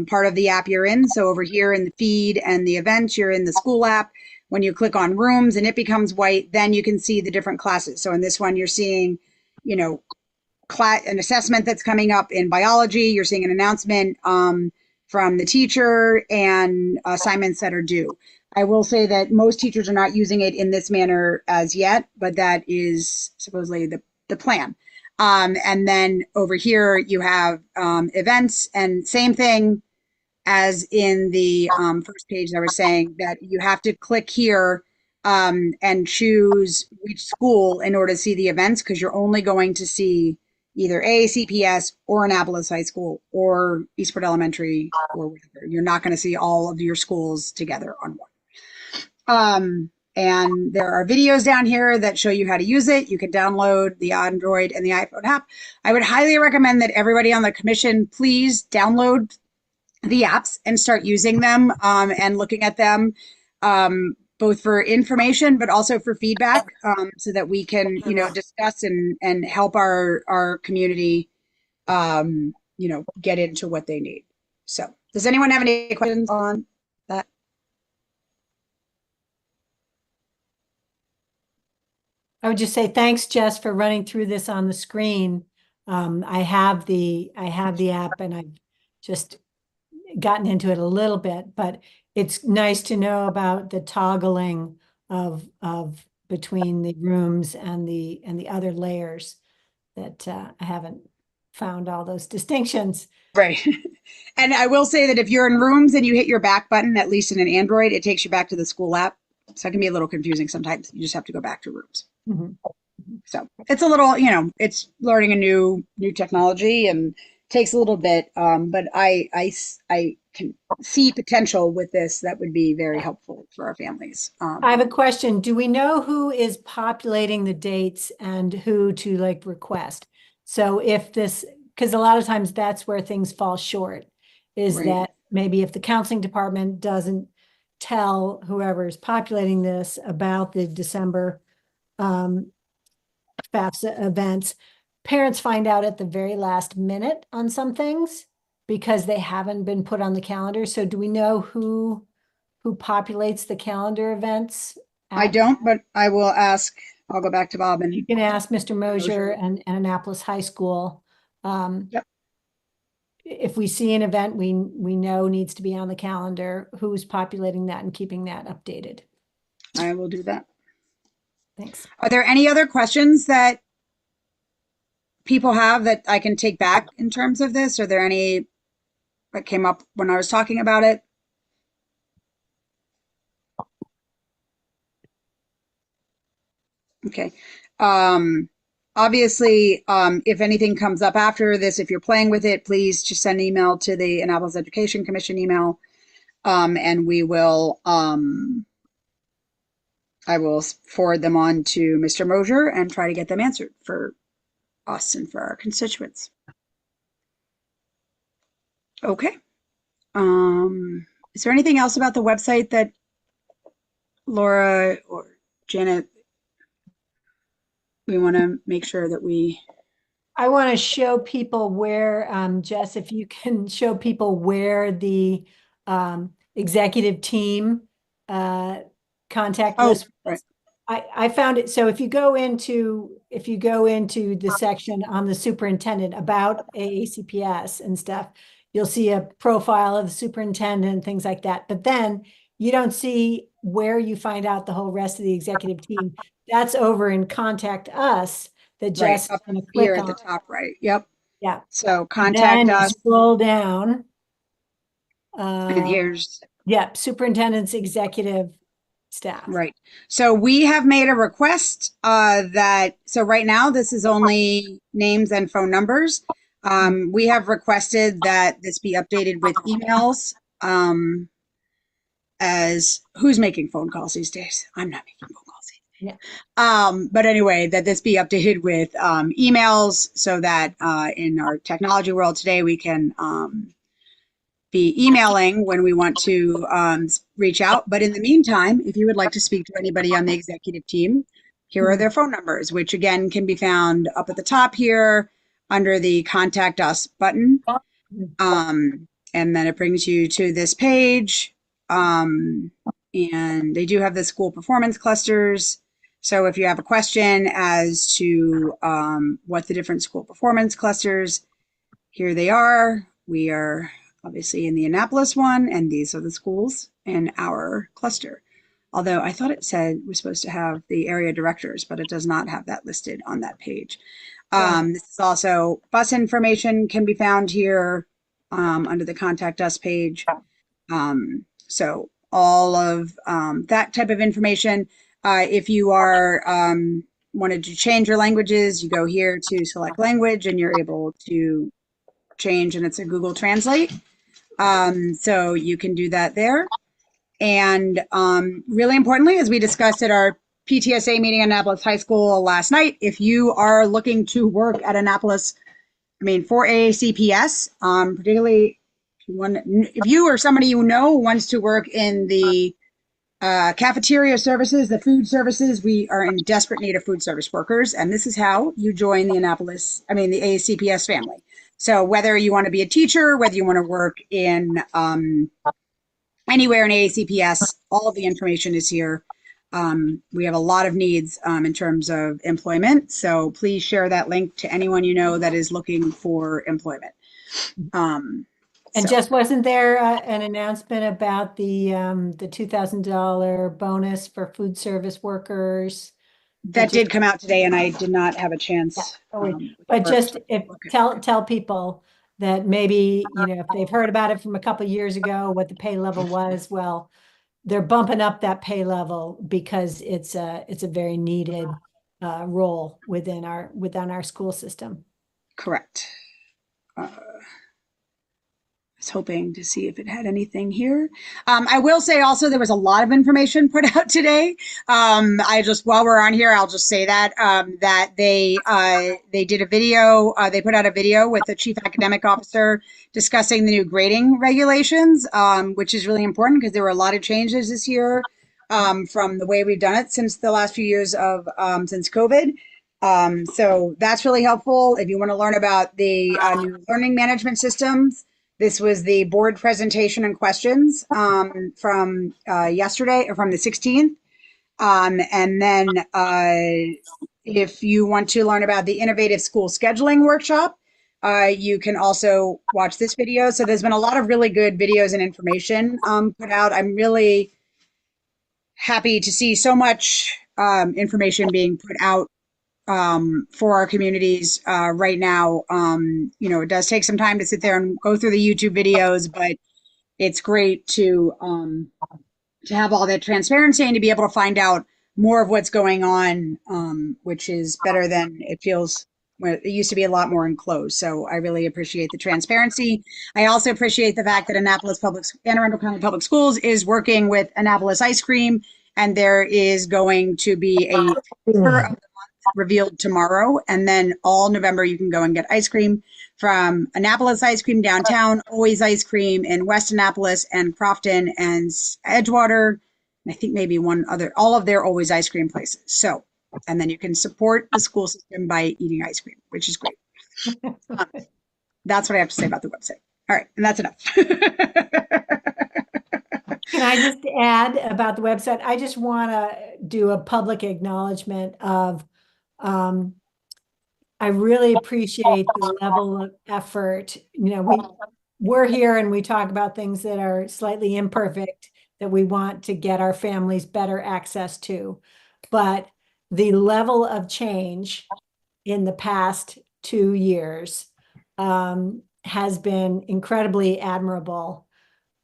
part of the app you're in. So over here in the feed and the events, you're in the school app. When you click on rooms and it becomes white, then you can see the different classes. So in this one, you're seeing, an assessment that's coming up in biology. You're seeing an announcement from the teacher and assignments that are due. I will say that most teachers are not using it in this manner as yet, but that is supposedly the plan. And then over here you have events, and same thing as in the first page that I was saying, that you have to click here and choose which school in order to see the events, because you're only going to see either AACPS or Annapolis High School or Eastport Elementary or whatever. You're not going to see all of your schools together on one. And there are videos down here that show you how to use it. You can download the Android and the iPhone app. I would highly recommend that everybody on the commission please download the apps and start using them and looking at them, both for information, but also for feedback, so that we can, discuss and help our community, get into what they need. So does anyone have any questions on that? I would just say thanks, Jess, for running through this on the screen. I have the app and I've just gotten into it a little bit, but it's nice to know about the toggling of between the rooms and the other layers that I haven't found all those distinctions. Right. And I will say that if you're in rooms and you hit your back button, at least in an Android, it takes you back to the school app. So it can be a little confusing sometimes. You just have to go back to rooms. Mm-hmm. So it's a little, it's learning a new technology and takes a little bit. But I can see potential with this that would be very helpful for our families. I have a question. Do we know who is populating the dates and who to request? So if this, because a lot of times that's where things fall short, is Right. that maybe if the counseling department doesn't tell whoever is populating this about the December FAFSA events, parents find out at the very last minute on some things because they haven't been put on the calendar. So do we know who populates the calendar events? I don't, but I will ask. I'll go back to Bob and You can ask Mr. Mosier and Annapolis High School. Yep. If we see an event we know needs to be on the calendar, who's populating that and keeping that updated? I will do that. Thanks. Are there any other questions that people have that I can take back in terms of this? Are there any that came up when I was talking about it? Okay. Obviously, if anything comes up after this, if you're playing with it, please just send an email to the Annapolis Education Commission email, and we will, I will forward them on to Mr. Mosier and try to get them answered for us and for our constituents. Okay. Is there anything else about the website that Laura or Janet, we want to make sure that we... I want to show people where, Jess, if you can show people where the executive team contact list. Right. I found it. So if you go into the section on the superintendent about AACPS and stuff, you'll see a profile of the superintendent, things like that. But then you don't see where you find out the whole rest of the executive team. That's over in Contact Us that Jess up is going to here click at the on. top right. Yep. Yeah. So contact Then us. scroll down. And here's Yeah, superintendent's executive staff. right. So we have made a request so right now this is only names and phone numbers. We have requested that this be updated with emails. As who's making phone calls these days? I'm not making phone calls. Yeah. But anyway, that this be updated with emails so that in our technology world today, we can be emailing when we want to reach out. But in the meantime, if you would like to speak to anybody on the executive team, here are their phone numbers, which again can be found up at the top here under the Contact Us button. And then it brings you to this page. And they do have the school performance clusters. So if you have a question as to what the different school performance clusters, here they are. We are obviously in the Annapolis one, and these are the schools in our cluster. Although I thought it said we're supposed to have the area directors, but it does not have that listed on that page. This is also bus information can be found here under the Contact Us page. So all of that type of information. If you are wanted to change your languages, you go here to select language and you're able to change, and it's a Google Translate. So you can do that there. And really importantly, as we discussed at our PTSA meeting at Annapolis High School last night, if you are looking to work at Annapolis, for AACPS, particularly if you or somebody you know wants to work in the cafeteria services, the food services, we are in desperate need of food service workers. And this is how you join the the AACPS family. So whether you want to be a teacher, whether you want to work in anywhere in AACPS, all of the information is here. We have a lot of needs in terms of employment. So please share that link to anyone you know that is looking for employment. And just wasn't there an announcement about the $2,000 bonus for food service workers? That did come out today, and I did not have a chance. But just tell people that maybe, if they've heard about it from a couple of years ago, what the pay level was, well, they're bumping up that pay level because it's a very needed role within our school system. Correct. I was hoping to see if it had anything here. I will say also there was a lot of information put out today. While we're on here, I'll just say that that they did a video. They put out a video with the chief academic officer discussing the new grading regulations, which is really important because there were a lot of changes this year from the way we've done it since the last few years of since COVID. So that's really helpful if you want to learn about the new learning management systems. This was the board presentation and questions from yesterday, or from the 16th. And then if you want to learn about the innovative school scheduling workshop, you can also watch this video. So there's been a lot of really good videos and information put out. I'm really happy to see so much information being put out for our communities right now. It does take some time to sit there and go through the YouTube videos, but it's great to have all that transparency and to be able to find out more of what's going on, which is better than it feels. It used to be a lot more enclosed. So I really appreciate the transparency. I also appreciate the fact that Anne Arundel County Public Schools is working with Annapolis Ice Cream, and there is going to be a flavor of the month revealed tomorrow. And then all November, you can go and get ice cream from Annapolis Ice Cream downtown, Always Ice Cream in West Annapolis and Crofton and Edgewater. And I think maybe one other, all of their Always Ice Cream places. So, and then you can support the school system by eating ice cream, which is great. That's what I have to say about the website. All right, and that's enough. Can I just add about the website? I just want to do a public acknowledgement of, I really appreciate the level of effort. We're here and we talk about things that are slightly imperfect that we want to get our families better access to. But the level of change in the past 2 years has been incredibly admirable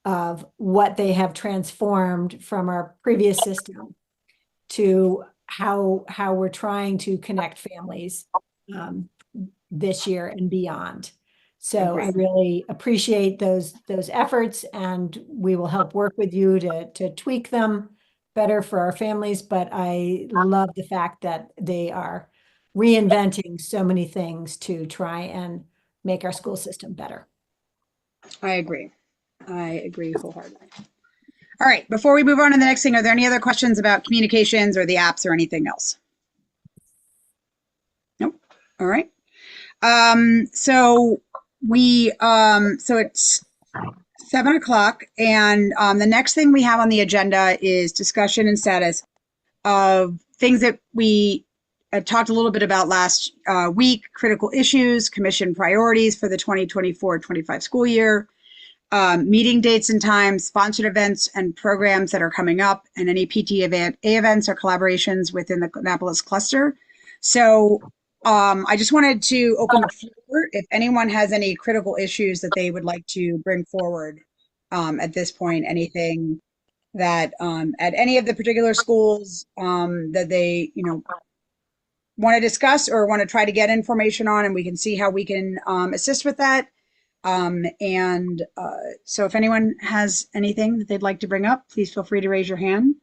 of what they have transformed from our previous system to how we're trying to connect families this year and beyond. So I really appreciate those efforts, and we will help work with you to tweak them better for our families. But I love the fact that they are reinventing so many things to try and make our school system better. I agree wholeheartedly. All right, before we move on to the next thing, are there any other questions about communications or the apps or anything else? Nope. All right. So it's 7 o'clock, and the next thing we have on the agenda is discussion and status of things that we talked a little bit about last week: critical issues, commission priorities for the 2024-25 school year, meeting dates and times, sponsored events and programs that are coming up, and any PTA events or collaborations within the Annapolis cluster. So I just wanted to open the floor if anyone has any critical issues that they would like to bring forward at this point, anything that at any of the particular schools that they, want to discuss or want to try to get information on, and we can see how we can assist with that. So if anyone has anything that they'd like to bring up, please feel free to raise your hand.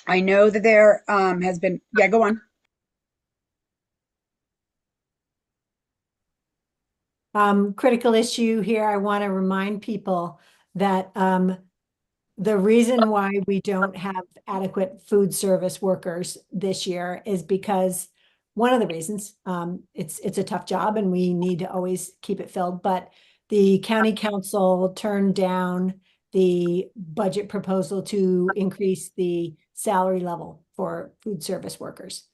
I know that there has been, yeah, go on. Critical issue here. I want to remind people that the reason why we don't have adequate food service workers this year is because one of the reasons, it's a tough job and we need to always keep it filled, but the county council turned down the budget proposal to increase the salary level for food service workers.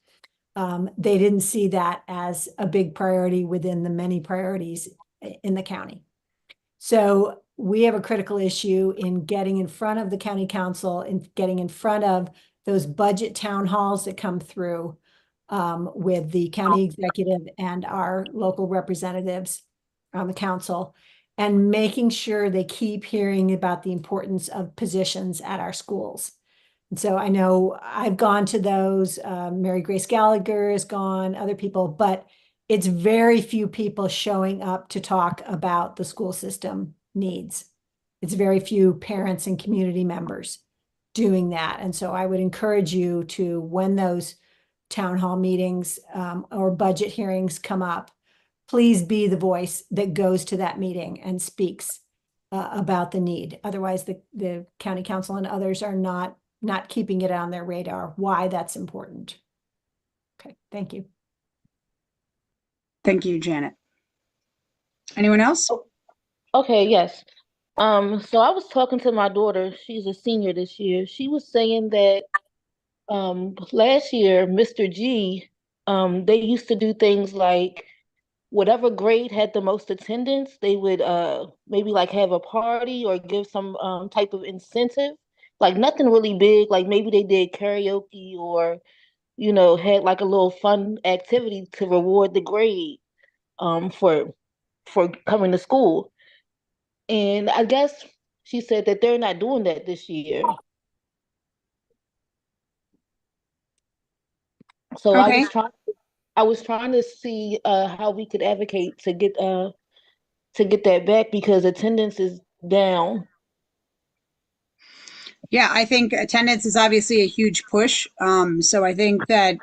They didn't see that as a big priority within the many priorities in the county. So we have a critical issue in getting in front of the county council and getting in front of those budget town halls that come through with the county executive and our local representatives on the council, and making sure they keep hearing about the importance of positions at our schools. And so I know I've gone to those, Mary Grace Gallagher has gone, other people, but it's very few people showing up to talk about the school system needs. It's very few parents and community members doing that. And so I would encourage you to, when those town hall meetings or budget hearings come up, please be the voice that goes to that meeting and speaks about the need. Otherwise, the county council and others are not keeping it on their radar, why that's important. Okay, thank you. Thank you, Janet. Anyone else? Okay, yes. So I was talking to my daughter, she's a senior this year. She was saying that last year, Mr. G, they used to do things like whatever grade had the most attendance, they would maybe like have a party or give some type of incentive. Like nothing really big, like maybe they did karaoke or, had like a little fun activity to reward the grade for coming to school. And I guess she said that they're not doing that this year. So Okay. I was trying to see how we could advocate to get that back because attendance is down. Yeah, I think attendance is obviously a huge push. So I think that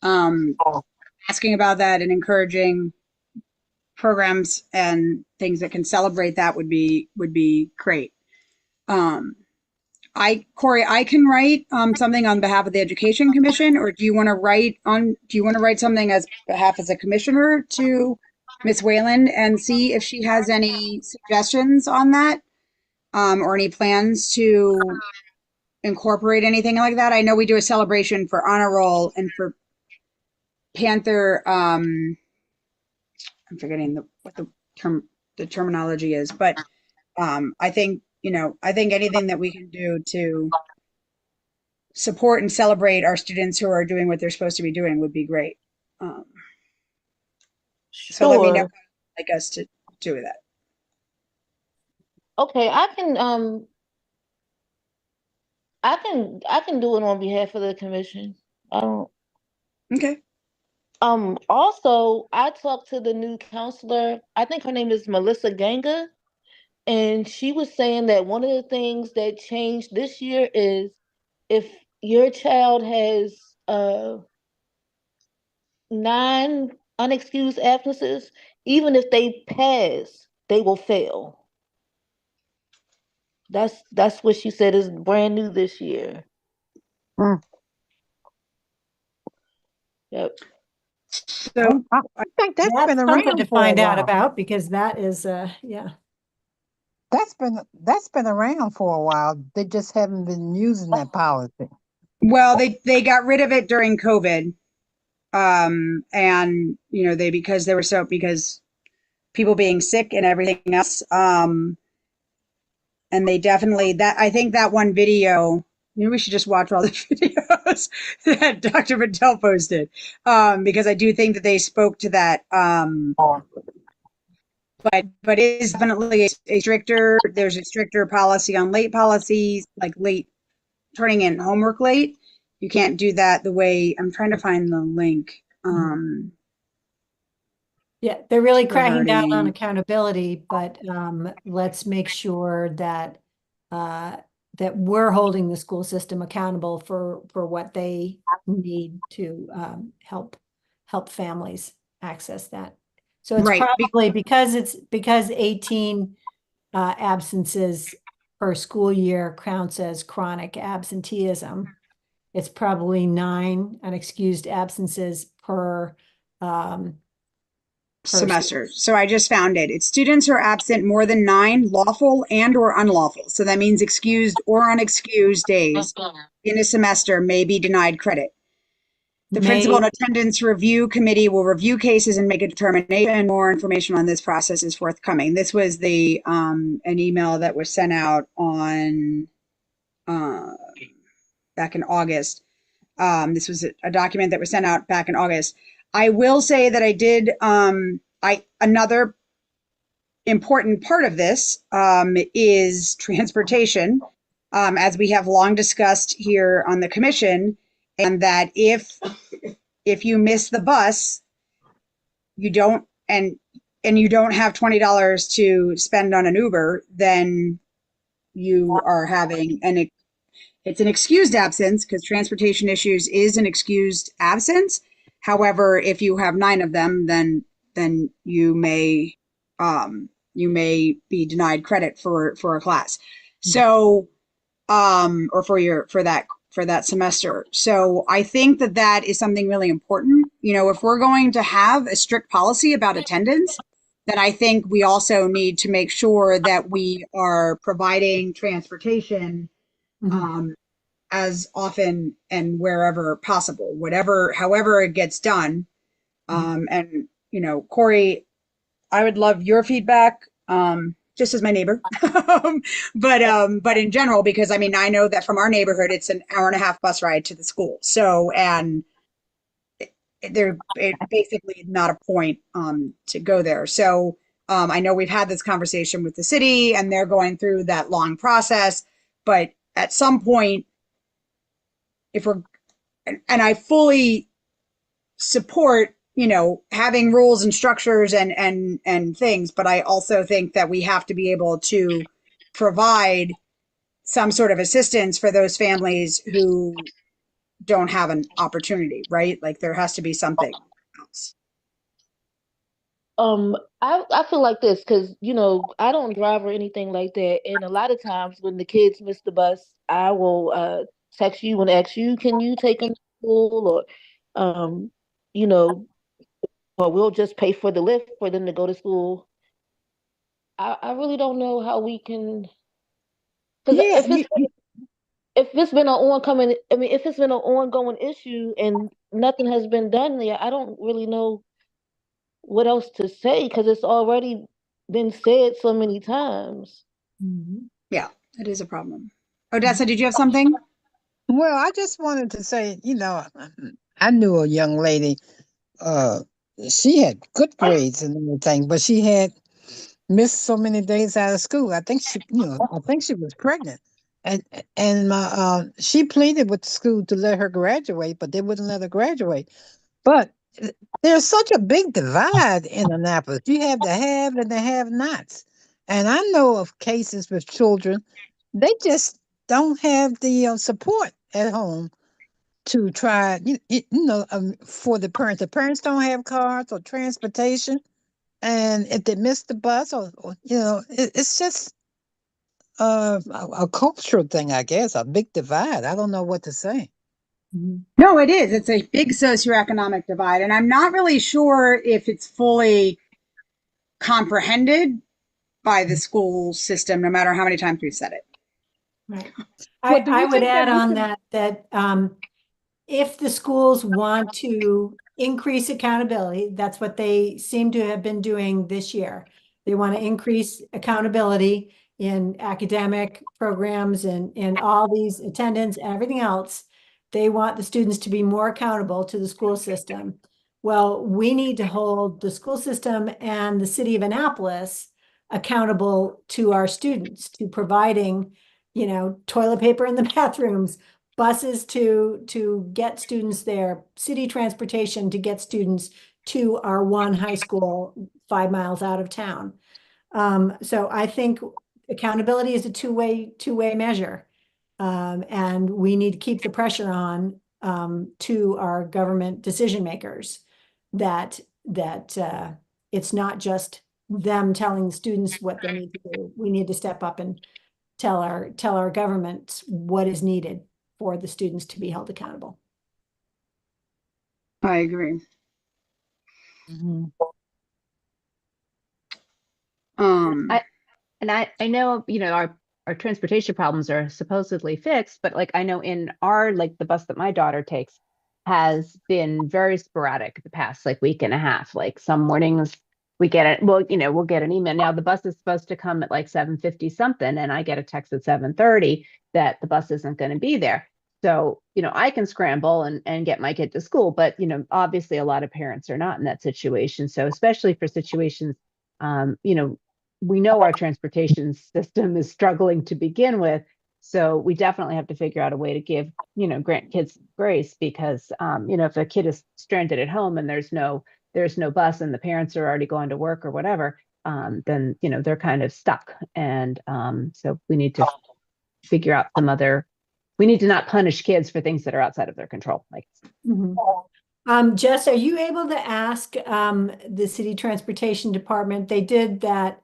asking about that and encouraging programs and things that can celebrate that would be great. Corey, I can write something on behalf of the Education Commission, or do you want to write something as behalf as a commissioner to Ms. Whalen and see if she has any suggestions on that, or any plans to incorporate anything like that? I know we do a celebration for honor roll and for Panther. I'm forgetting what the terminology is, but I think anything that we can do to support and celebrate our students who are doing what they're supposed to be doing would be great. So let me know Sure. how you'd like us to do that. Okay, I can do it on behalf of the commission. I don't. Okay. Also, I talked to the new counselor. I think her name is Melissa Ganga, and she was saying that one of the things that changed this year is if your child has 9 unexcused absences, even if they pass, they will fail. That's what she said is brand new this year. Mm. So I think that's That's been something around to for a find out while. about because that is, yeah. That's been around for a while. They just haven't been using that policy. well, they got rid of it during COVID, and because people being sick and everything else, and they definitely I think that one video. Maybe we should just watch all the videos that Dr. Patel posted, because I do think that they spoke to that. But it is definitely there's a stricter policy on late policies, like late turning in homework late. You can't do that the way, I'm trying to find the link. Yeah, they're really cracking down on Regarding- accountability, but let's make sure that that we're holding the school system accountable for what they need to help families access that. So it's Right. probably because 18 absences per school year counts as chronic absenteeism. It's probably 9 unexcused absences per semester. So I just found it. It's students who are absent more than 9 lawful and or unlawful. So that means excused or unexcused days in a semester may be denied credit. The principal and attendance review committee will review cases and make a determination. More information on this process is forthcoming. This was the an email that was sent out on back in August. This was a document that was sent out back in August. I will say that I did another important part of this is transportation, as we have long discussed here on the commission, and that if you miss the bus, you don't and you don't have $20 to spend on an Uber, then you are having it's an excused absence, because transportation issues is an excused absence. However, if you have 9 of them, then you may be denied credit for a class. So or for that semester. So I think that is something really important. If we're going to have a strict policy about attendance, then I think we also need to make sure that we are providing transportation as often and wherever possible, however it gets done. And you know, Corey, I would love your feedback, just as my neighbor. But in general, because I mean, I know that from our neighborhood, it's an hour and a half bus ride to the school. So, and there, it basically not a point, to go there. So, I know we've had this conversation with the city and they're going through that long process, but at some point, if we're, and I fully support, you know, having rules and structures and things, but I also think that we have to be able to provide some sort of assistance for those families who don't have an opportunity, right? Like there has to be something else. I feel like this because you know I don't drive or anything like that, and a lot of times when the kids miss the bus, I will text you and ask you, can you take them to school, or you know, or we'll just pay for the lift for them to go to school. I really don't know how we can, because Yeah, if it's been an oncoming, I mean, if it's been an ongoing issue and nothing has been done there, I don't really know what else to say because it's already been said so many times. Yeah, that is a problem. Odessa, did you have something? well, I just wanted to say, I knew a young lady, uh, she had good grades and everything, but she had missed so many days out of school. I think she was pregnant. And she pleaded with the school to let her graduate, but they wouldn't let her graduate. But there's such a big divide in Annapolis. You have the have and the have-nots. And I know of cases with children, they just don't have the support at home to try, for the parents. The parents don't have cars or transportation. And if they miss the bus it's just a cultural thing, I guess, a big divide. I don't know what to say. No, it is. It's a big socioeconomic divide. And I'm not really sure if it's fully comprehended by the school system, no matter how many times we've said it. Right. Well, do I you would think that add we on can- that if the schools want to increase accountability, that's what they seem to have been doing this year. They want to increase accountability in academic programs and in all these attendance and everything else. They want the students to be more accountable to the school system. Well, we need to hold the school system and the city of Annapolis accountable to our students, to providing, toilet paper in the bathrooms, buses to get students there, city transportation to get students to our one high school 5 miles out of town. So I think accountability is a two-way measure. And we need to keep the pressure on to our government decision makers that it's not just them telling students what they need to do. We need to step up and tell our government what is needed for the students to be held accountable. I agree. Mhm. And I know, our transportation problems are supposedly fixed, but like I know in the bus that my daughter takes has been very sporadic the past like week and a half. Like some mornings we get it, we'll get an email. Now the bus is supposed to come at like 7:50 something, and I get a text at 7:30 that the bus isn't going to be there. So, I can scramble and get my kid to school, but obviously a lot of parents are not in that situation. So especially for situations, we know our transportation system is struggling to begin with. So we definitely have to figure out a way to give, grant kids grace because, if a kid is stranded at home and there's no bus and the parents are already going to work or whatever, then, they're kind of stuck. And so we need to figure out we need to not punish kids for things that are outside of their control. Like, Jess, are you able to ask the city transportation department? They did that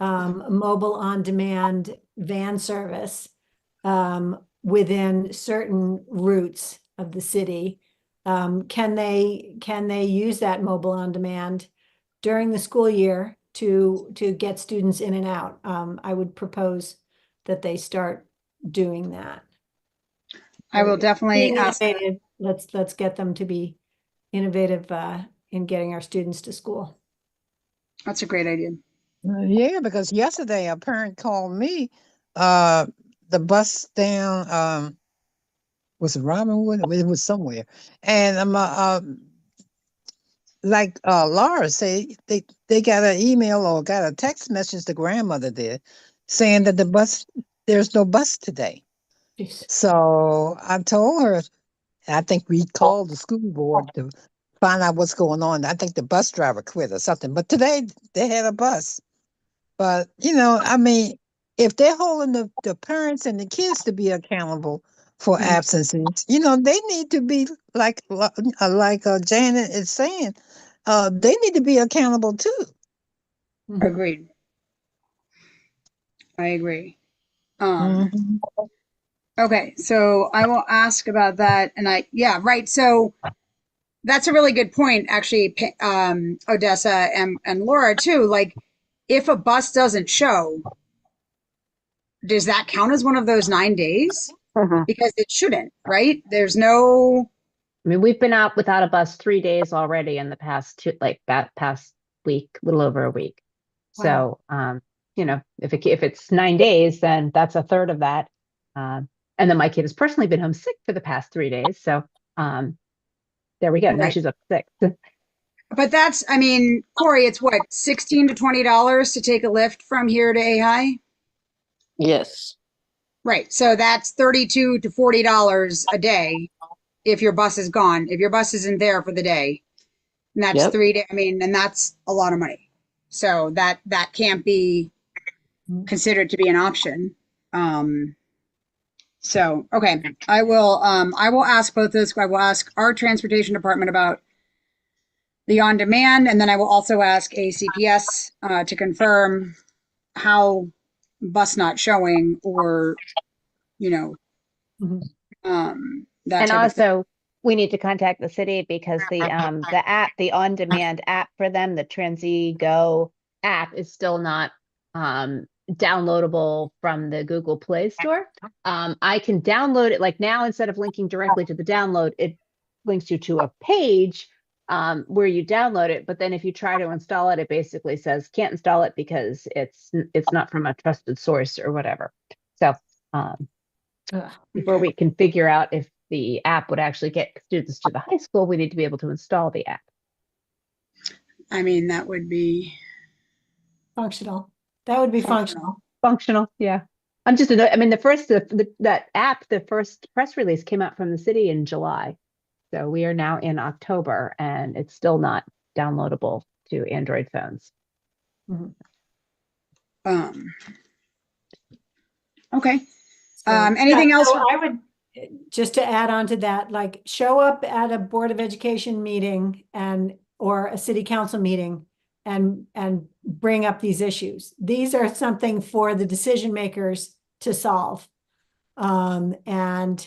mobile on-demand van service within certain routes of the city. Can they use that mobile on-demand during the school year to get students in and out? I would propose that they start doing that. I will definitely Being ask. innovative, let's get them to be innovative in getting our students to school. That's a great idea. Yeah, because yesterday a parent called me. The bus down was it Robinwood? It was somewhere, and like Laura said, they got an email or got a text message. The grandmother did, saying that there's no bus today. Jeez. So I told her, I think we called the school board to find out what's going on. I think the bus driver quit or something. But today they had a bus. But, I mean, if they're holding the parents and the kids to be accountable for absences, they need to be like Janet is saying, they need to be accountable too. Agreed. I agree. Mhm. Okay, so I will ask about that. And yeah, right. So that's a really good point, actually, Odessa and Laura too. Like, if a bus doesn't show, does that count as one of those 9 days? Because it shouldn't, right? There's no. I mean, we've been out without a bus 3 days already in the past past week, a little over a week. Wow. So, if it's 9 days, then that's a third of that. And then my kid has personally been home sick for the past 3 days. So, there we go. Now Right. she's up sick. But that's, I mean, Corey, it's what, $16 to $20 to take a lift from here to AI? Yes. Right. So that's $32 to $40 a day if your bus is gone. If your bus isn't there for the day, and that's Yep. 3 days. I mean, and that's a lot of money. So that can't be considered to be an option. So okay, I will ask both those. I will ask our transportation department about the on-demand, and then I will also ask ACPS to confirm how bus not showing, or Mhm. that And type of thing. also, we need to contact the city because the app, the on-demand app for them, the Transy Go app, is still not downloadable from the Google Play Store. I can download it, like now, instead of linking directly to the download, it links you to a page where you download it. But then if you try to install it, it basically says can't install it because it's not from a trusted source or whatever. So before we can figure out if the app would actually get students to the high school, we need to be able to install the app. I mean, that would be Functional. That would be functional. Functional, yeah. I mean, that app, the first press release came out from the city in July. So we are now in October and it's still not downloadable to Android phones. Okay. So, Anything yeah, else? so I would, just to add on to that, like show up at a Board of Education meeting or a city council meeting and bring up these issues. These are something for the decision makers to solve. And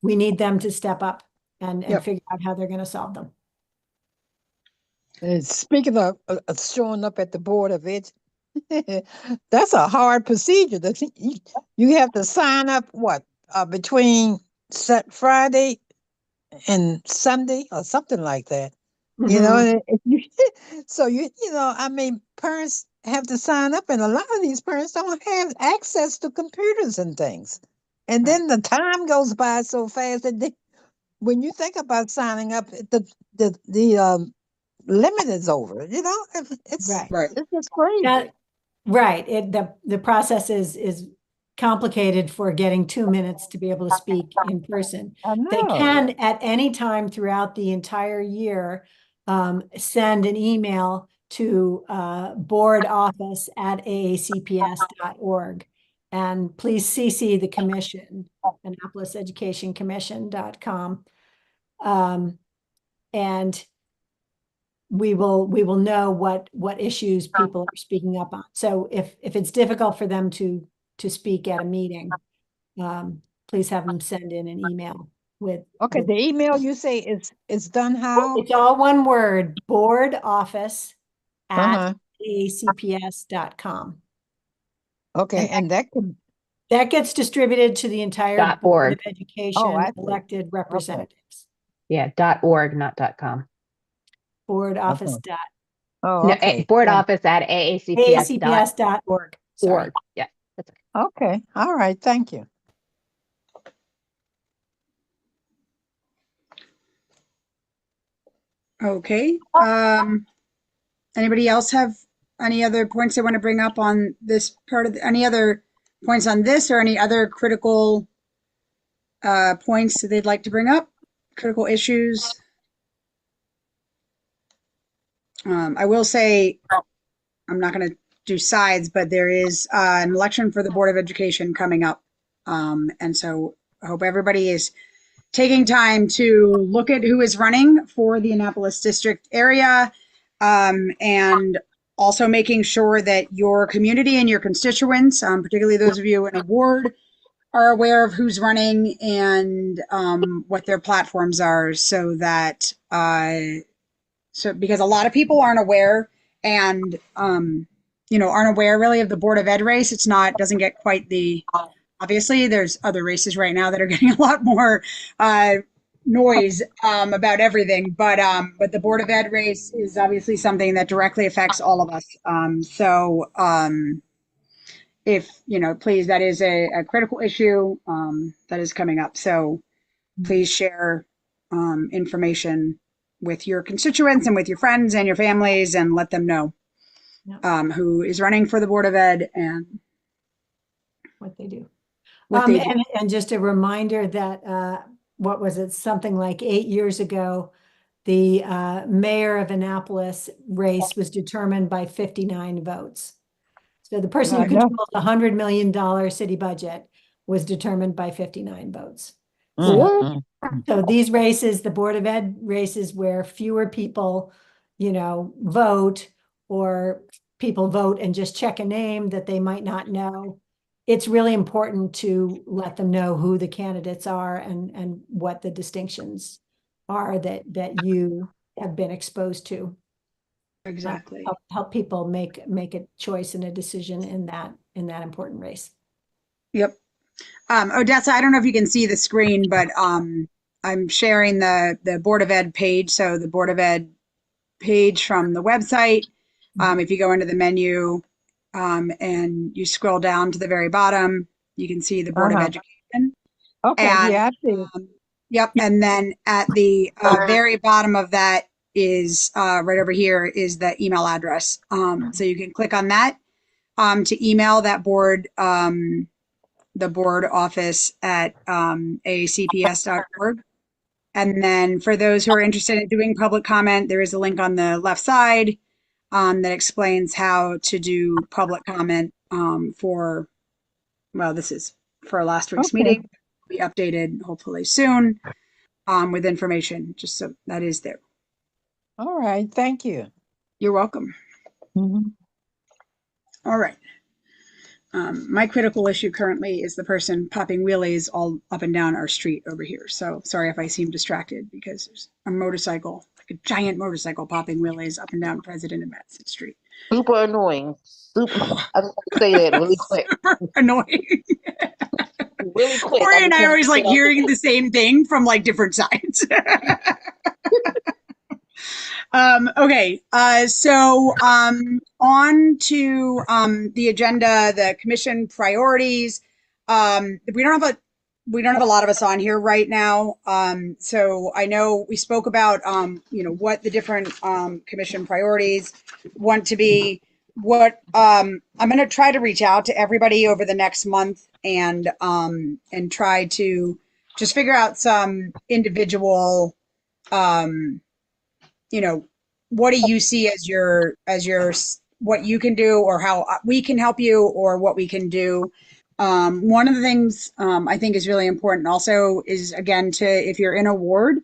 we need them to step up and Yep. figure out how they're going to solve them. And speaking of showing up at the Board of Ed, that's a hard procedure. You have to sign up between Friday and Sunday or something like that. And so I mean, parents have to sign up, and a lot of these parents don't have access to computers and things. And then the time goes by so fast that when you think about signing up, the limit is over. It's Right. it's just crazy. Right. The process is complicated for getting 2 minutes to be able to speak in person. I They know. can at any time throughout the entire year send an email to boardoffice@aacps.org. And please CC the commission, AnnapolisEducationCommission.com. And we will know what issues people are speaking up on. So if it's difficult for them to speak at a meeting, please have them send in an email with. Okay, the email you say is done how? It's all one word, Uh-huh. boardoffice@aacps.com. Okay, and that can. That gets distributed to the entire Board of .org. Education Oh, I see. elected representatives. Yeah, .org, not .com. board office Okay. dot Oh, No, okay. board Yeah. office at aacps.org. aacps.org. Sorry. Yeah, that's okay. Okay. All right. Thank you. Okay. Anybody else have any other points they want to bring up on this part of any other points on this or any other critical points that they'd like to bring up? Critical issues? I will say, I'm not going to do sides, but there is an election for the Board of Education coming up. And so I hope everybody is taking time to look at who is running for the Annapolis district area, and also making sure that your community and your constituents, particularly those of you in a ward, are aware of who's running and what their platforms are, so that because a lot of people aren't aware and aren't aware really of the Board of Ed race. Doesn't get quite the, obviously there's other races right now that are getting a lot more noise about everything, but the Board of Ed race is obviously something that directly affects all of us. If please, that is a critical issue that is coming up. So please share information with your constituents and with your friends and your families, and let them know who is running for the Board of Ed and What they do. what they do. And just a reminder that, what was it, something like 8 years ago, the mayor of Annapolis race was determined by 59 votes. So the person who I know. controls the $100 million city budget was determined by 59 votes. Mm, So these races, the Board of Ed races where fewer people, vote, or people vote and just check a name that they might not know, it's really important to let them know who the candidates are and what the distinctions are that you have been exposed to. Exactly. Help people make a choice and a decision in that important race. Yep. Odessa, I don't know if you can see the screen, but I'm sharing the Board of Ed page. So the Board of Ed page from the website. If you go into the menu and you scroll down to the very bottom, you can see the Board of Education. okay. And, Yeah, I see. Yep. And then at the very bottom of that is right over here is the email address. So you can click on that to email that board, the board office at aacps.org. And then for those who are interested in doing public comment, there is a link on the left side that explains how to do public comment this is for last week's meeting. Be updated hopefully soon with information, just so that is there. All right. Thank you. You're welcome. Mhm. All right. My critical issue currently is the person popping wheelies all up and down our street over here. So sorry if I seem distracted, because there's a motorcycle, like a giant motorcycle, popping wheelies up and down President and Madison Street. Super annoying. Super. I just want to say that really quick. Super annoying. Really quick. Corey and I are always like get off hearing the same thing from like different sides. Okay. So on to the agenda, the commission priorities. We don't have a lot of us on here right now. So I know we spoke about what the different commission priorities want to be. What I'm going to try to reach out to everybody over the next month and try to just figure out some individual what do you see as your what you can do, or how we can help you, or what we can do. One of the things I think is really important also is, again, if you're in a ward,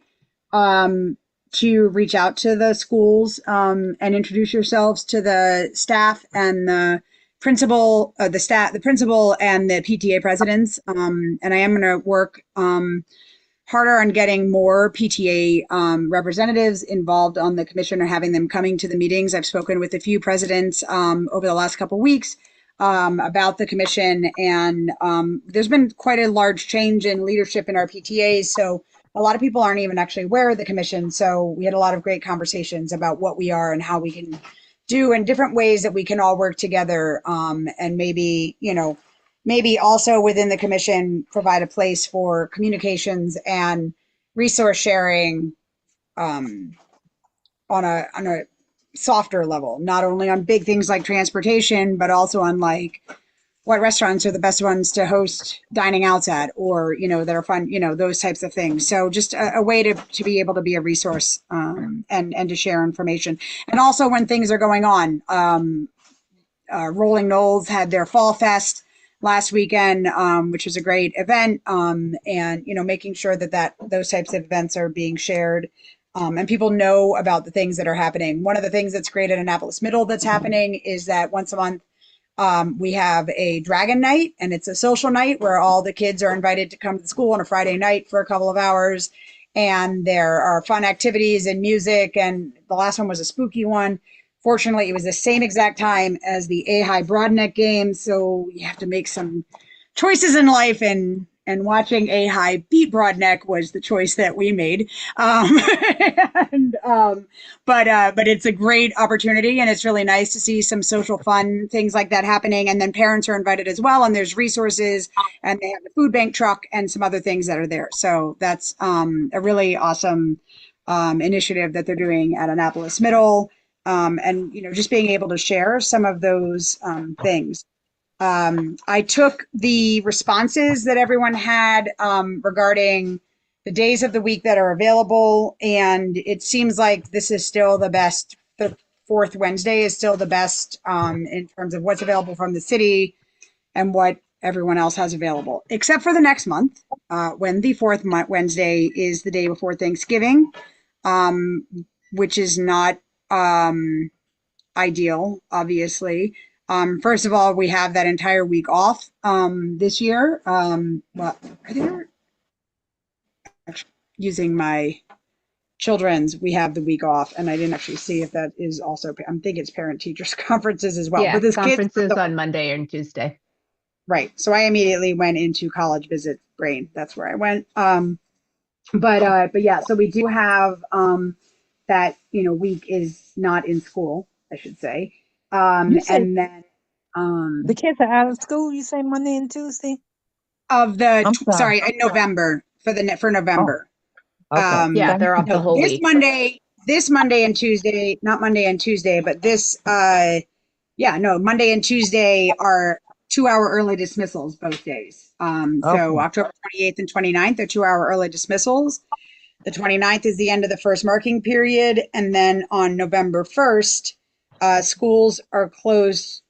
to reach out to the schools and introduce yourselves to the staff and the principal, the principal and the PTA presidents. And I am going to work harder on getting more PTA representatives involved on the commission, or having them coming to the meetings. I've spoken with a few presidents over the last couple of weeks about the commission, and there's been quite a large change in leadership in our PTAs. So a lot of people aren't even actually aware of the commission. So we had a lot of great conversations about what we are and how we can do in different ways that we can all work together. And maybe, maybe also within the commission provide a place for communications and resource sharing on a softer level, not only on big things like transportation, but also on like what restaurants are the best ones to host dining outs at, or, that are fun, those types of things. So just a way to be able to be a resource and to share information. And also when things are going on, Rolling Knolls had their Fall Fest last weekend, which was a great event. And, making sure that those types of events are being shared. And people know about the things that are happening. One of the things that's great at Annapolis Middle that's happening is that once a month, we have a dragon night, and it's a social night where all the kids are invited to come to school on a Friday night for a couple of hours. And there are fun activities and music. And the last one was a spooky one. Fortunately, it was the same exact time as the A-High Broadneck game. So you have to make some choices in life, and watching A-High beat Broadneck was the choice that we made. But it's a great opportunity, and it's really nice to see some social fun things like that happening. And then parents are invited as well, and there's resources, and they have the food bank truck and some other things that are there. So that's a really awesome initiative that they're doing at Annapolis Middle. And just being able to share some of those things. I took the responses that everyone had regarding the days of the week that are available, and it seems like this is still the best. The fourth Wednesday is still the best in terms of what's available from the city and what everyone else has available, except for the next month, when the fourth Wednesday is the day before Thanksgiving, which is not ideal, obviously. First of all, we have that entire week off this year. Well, are there, using my children's, we have the week off, and I didn't actually see if that is also, I'm thinking it's parent teachers conferences as well. Yeah, but this conferences on Monday and Tuesday. Right. So I immediately went into college visit brain. That's where I went. But yeah, so we do have that, week is not in school, I should say. You say And then the kids are out of school, you say Monday and Tuesday? of the I'm sorry. in November for November. Okay. Yeah, they're off the whole this week. this Monday and Tuesday, not Monday and Tuesday, but this Monday and Tuesday are 2-hour early dismissals both days. So October 28th and 29th are 2-hour early dismissals. The 29th is the end of the first marking period. And then on November 1st, schools are closed.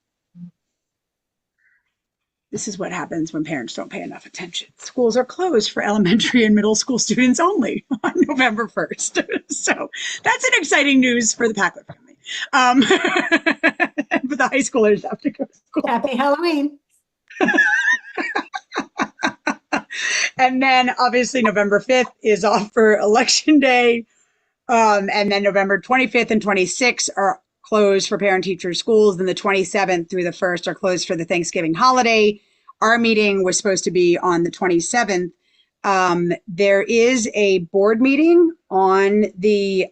This is what happens when parents don't pay enough attention. Schools are closed for elementary and middle school students only on November 1st. So that's an exciting news for the Packler family. But the high schoolers have to go to school. Happy Halloween. And then obviously November 5th is off for Election Day. And then November 25th and 26th are closed for parent teacher schools. And the 27th through the 1st are closed for the Thanksgiving holiday. Our meeting was supposed to be on the 27th. There is a board meeting on the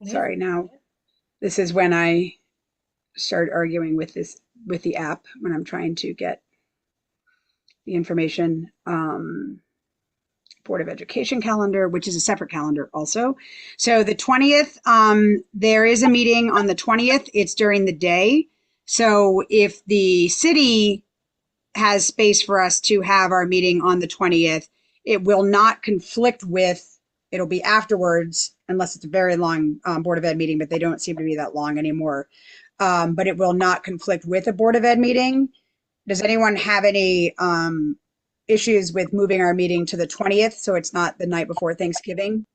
sorry, now this is when I start arguing with the app when I'm trying to get the information. Board of Education calendar, which is a separate calendar also. So the 20th, there is a meeting on the 20th. It's during the day. So if the city has space for us to have our meeting on the 20th, it will not conflict with, it'll be afterwards, unless it's a very long Board of Ed meeting, but they don't seem to be that long anymore. But it will not conflict with a Board of Ed meeting. Does anyone have any issues with moving our meeting to the 20th so it's not the night before Thanksgiving,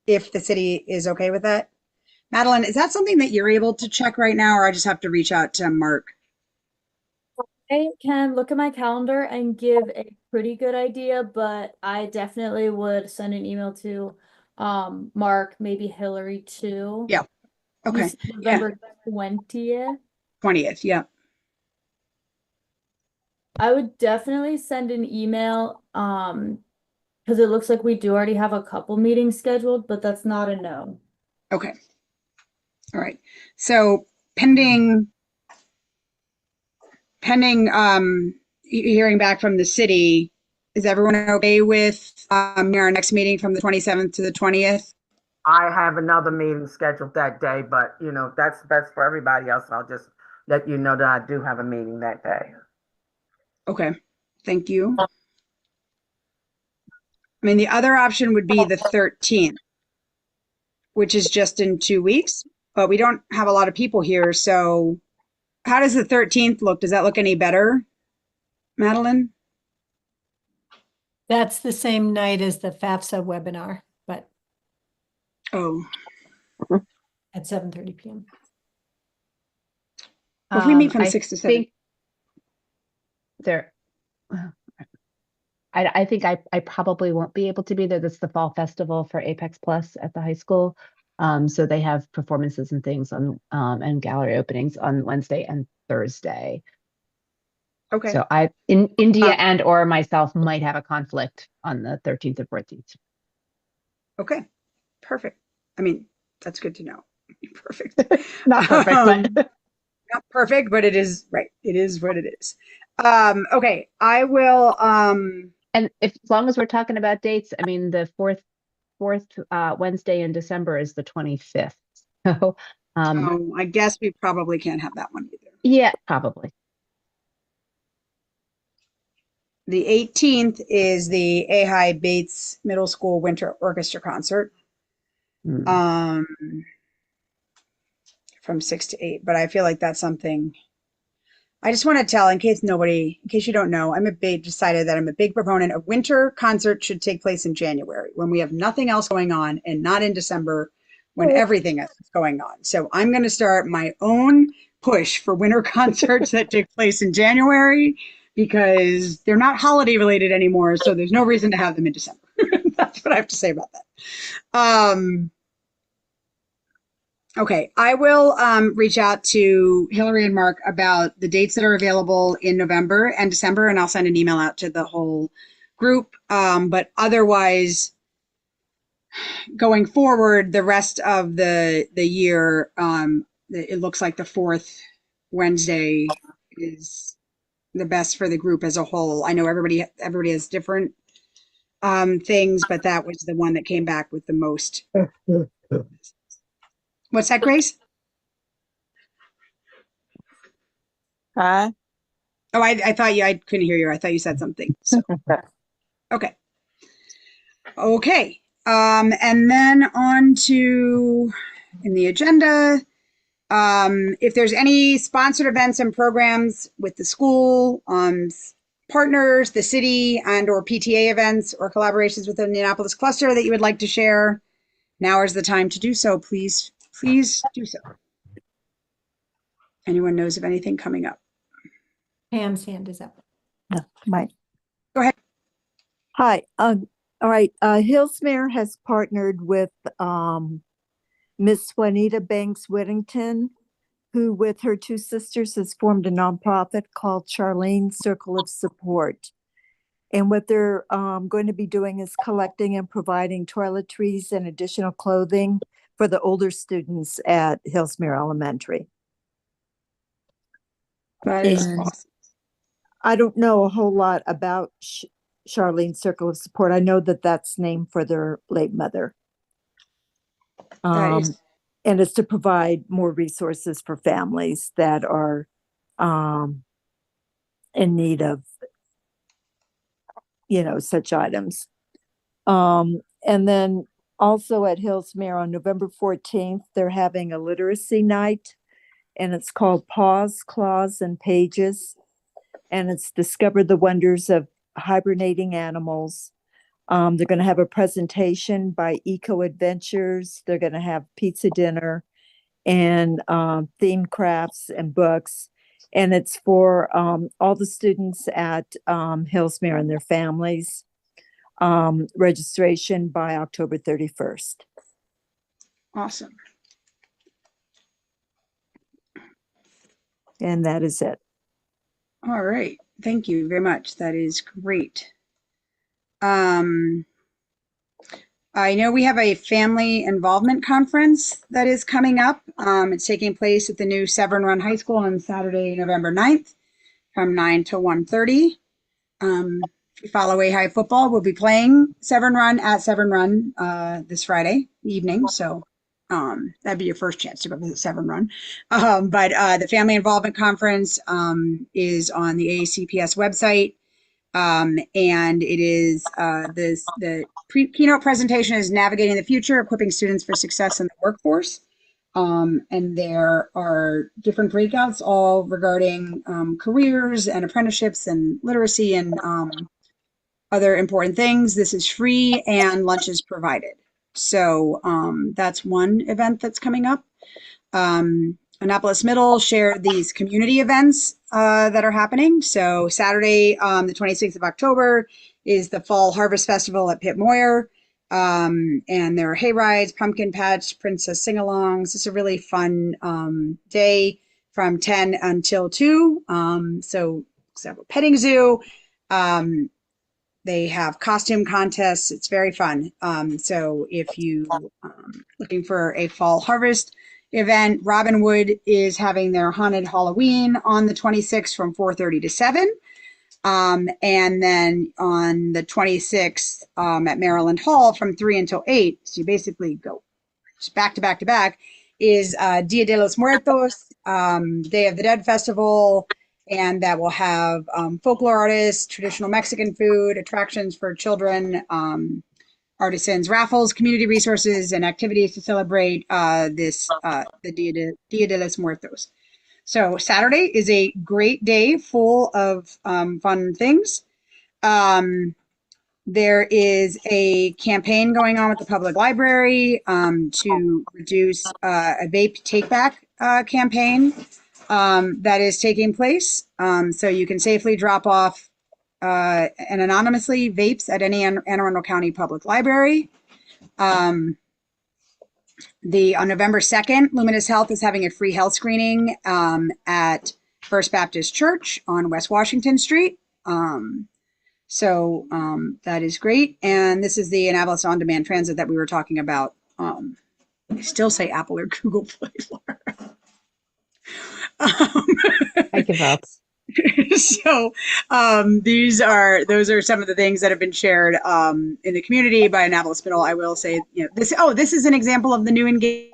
if the city is okay with that? Madeline, is that something that you're able to check right now, or I just have to reach out to Mark? I can look at my calendar and give a pretty good idea, but I definitely would send an email to Mark, maybe Hillary too. Yeah. Okay. November 20th. 20th, yeah. I would definitely send an email, because it looks like we do already have a couple meetings scheduled, but that's not a no. Okay. All right. So pending hearing back from the city, is everyone okay with our next meeting from the 27th to the 20th? I have another meeting scheduled that day, but you know, that's best for everybody else. I'll just let you know that I do have a meeting that day. Okay. Thank you. I mean, the other option would be the 13th, which is just in 2 weeks, but we don't have a lot of people here. So how does the 13th look? Does that look any better, Madeline? That's the same night as the FAFSA webinar, but Oh, at 7:30 p.m. well, if we meet from I 6 to 7. think there, I think I probably won't be able to be there. This is the fall festival for Apex Plus at the high school. So they have performances and things on and gallery openings on Wednesday and Thursday. Okay. So India and or myself might have a conflict on the 13th and 14th. Okay. Perfect. I mean, that's good to know. Perfect. Not perfect, but Not perfect, but it is right. It is what it is. Okay. I will and if as long as we're talking about dates, I mean the fourth Wednesday in December is the 25th. So I guess we probably can't have that one either. yeah, probably. The 18th is the Ahai Bates Middle School Winter Orchestra Concert. Mm. From 6 to 8, but I feel like that's something I just want to tell in case you don't know, decided that I'm a big proponent of winter concerts should take place in January when we have nothing else going on and not in December when everything is going on. So I'm going to start my own push for winter concerts that take place in January because they're not holiday related anymore. So there's no reason to have them in December. That's what I have to say about that. Okay, I will reach out to Hillary and Mark about the dates that are available in November and December, and I'll send an email out to the whole group. But otherwise, going forward, the rest of the year, it looks like the fourth Wednesday is the best for the group as a whole. I know everybody has different things, but that was the one that came back with the most. What's that, Grace? Hi. Oh, I thought I couldn't hear you. I thought you said something. So, okay. Okay. And then on to in the agenda, if there's any sponsored events and programs with the school, partners, the city, and or PTA events or collaborations with the Indianapolis cluster that you would like to share, now is the time to do so. Please do so. Anyone knows of anything coming up? Pam's hand is up. No, Mike. Go ahead. Hi. All right. Hillsmere has partnered with Miss Juanita Banks Whittington, who with her two sisters has formed a nonprofit called Charlene Circle of Support. And what they're going to be doing is collecting and providing toiletries and additional clothing for the older students at Hillsmere Elementary. That is And awesome. I don't know a whole lot about Charlene Circle of Support. I know that that's named for their late mother. That is And it's to provide more resources for families that are in need of, such items. And then also at Hillsmere on November 14th, they're having a literacy night, and it's called Paws, Claws, and Pages. And it's Discover the Wonders of Hibernating Animals. They're going to have a presentation by Eco Adventures. They're going to have pizza dinner and themed crafts and books. And it's for all the students at Hillsmere and their families. Registration by October 31st. awesome. And that is it. All right. Thank you very much. That is great. I know we have a family involvement conference that is coming up. It's taking place at the new Severn Run High School on Saturday, November 9th from 9 to 1:30. If you follow A High football, we'll be playing Severn Run at Severn Run this Friday evening. So that'd be your first chance to go visit Severn Run. But the Family Involvement Conference is on the AACPS website. And it is the keynote presentation is Navigating the Future, Equipping Students for Success in the Workforce. And there are different breakouts all regarding careers and apprenticeships and literacy and other important things. This is free and lunch is provided. So that's one event that's coming up. Annapolis Middle shared these community events that are happening. So Saturday, the 26th of October, is the Fall Harvest Festival at Pitt Moyer. And there are hay rides, pumpkin patch, princess sing-alongs. It's a really fun day from 10 until 2. So petting zoo. They have costume contests. It's very fun. So if you looking for a fall harvest event, Robinwood is having their haunted Halloween on the 26th from 4:30 to 7. And then on the 26th at Maryland Hall from 3 until 8. So you basically go just back to back to back is Dia de los Muertos, Day of the Dead Festival. And that will have folklore artists, traditional Mexican food, attractions for children, artisans, raffles, community resources, and activities to celebrate the Dia de los Muertos. So Saturday is a great day full of fun things. There is a campaign going on with the public library to reduce a vape take-back campaign that is taking place. So you can safely drop off and anonymously vapes at any Anne Arundel County Public Library. On November 2nd, Luminous Health is having a free health screening at First Baptist Church on West Washington Street. So that is great. And this is the Annapolis On-Demand Transit that we were talking about. I still say Apple or Google Play, Laura. I give up. So those are some of the things that have been shared in the community by Annapolis Middle. I will say, this is an example of the new Engage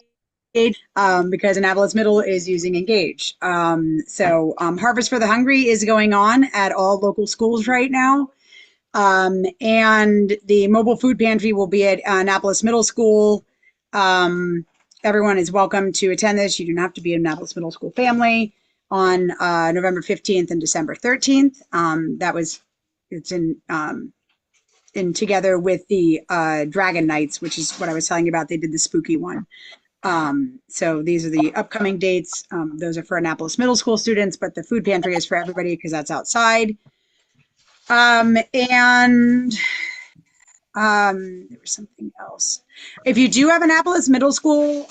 because Annapolis Middle is using Engage. So Harvest for the Hungry is going on at all local schools right now. And the mobile food pantry will be at Annapolis Middle School. Everyone is welcome to attend this. You do not have to be an Annapolis Middle School family on November 15th and December 13th. It's in together with the Dragon Nights, which is what I was telling you about. They did the spooky one. So these are the upcoming dates. Those are for Annapolis Middle School students, but the food pantry is for everybody because that's outside. There was something else. If you do have Annapolis Middle School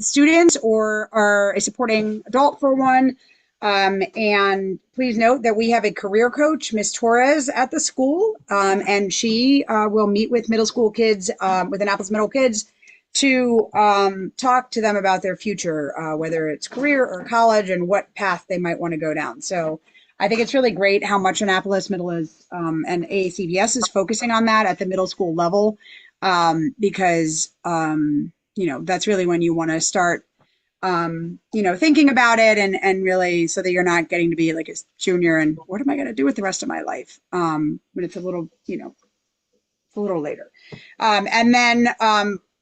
students or are a supporting adult for one, and please note that we have a career coach, Miss Torres, at the school, and she will meet with middle school kids, with Annapolis Middle kids, to talk to them about their future, whether it's career or college and what path they might want to go down. So I think it's really great how much Annapolis Middle is and AACPS is focusing on that at the middle school level, because that's really when you want to start thinking about it and really so that you're not getting to be like a junior and what am I going to do with the rest of my life when it's a little later. And then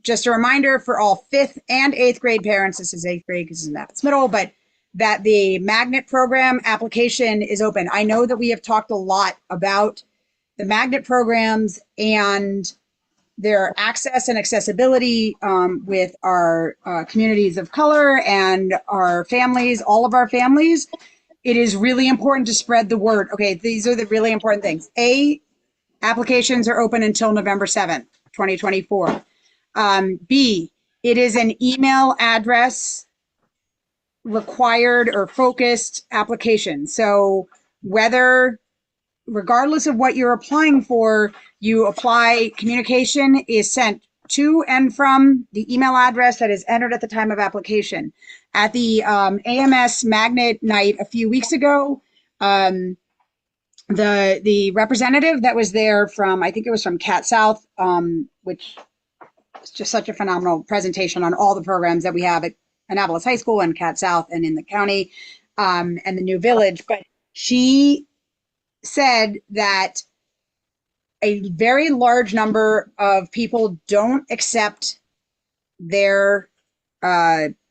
just a reminder for all 5th and 8th grade parents, this is 8th grade because it's Annapolis Middle, but that the Magnet program application is open. I know that we have talked a lot about the Magnet programs and their access and accessibility with our communities of color and our families, all of our families. It is really important to spread the word. Okay, these are the really important things. A, applications are open until November 7th, 2024. B, it is an email address required or focused application. So whether, regardless of what you're applying for, you apply, communication is sent to and from the email address that is entered at the time of application. At the AMS Magnet Night a few weeks ago, the representative that was there from, I think it was from Cat South, which is just such a phenomenal presentation on all the programs that we have at Annapolis High School and Cat South and in the county, and the new village. But she said that a very large number of people don't accept their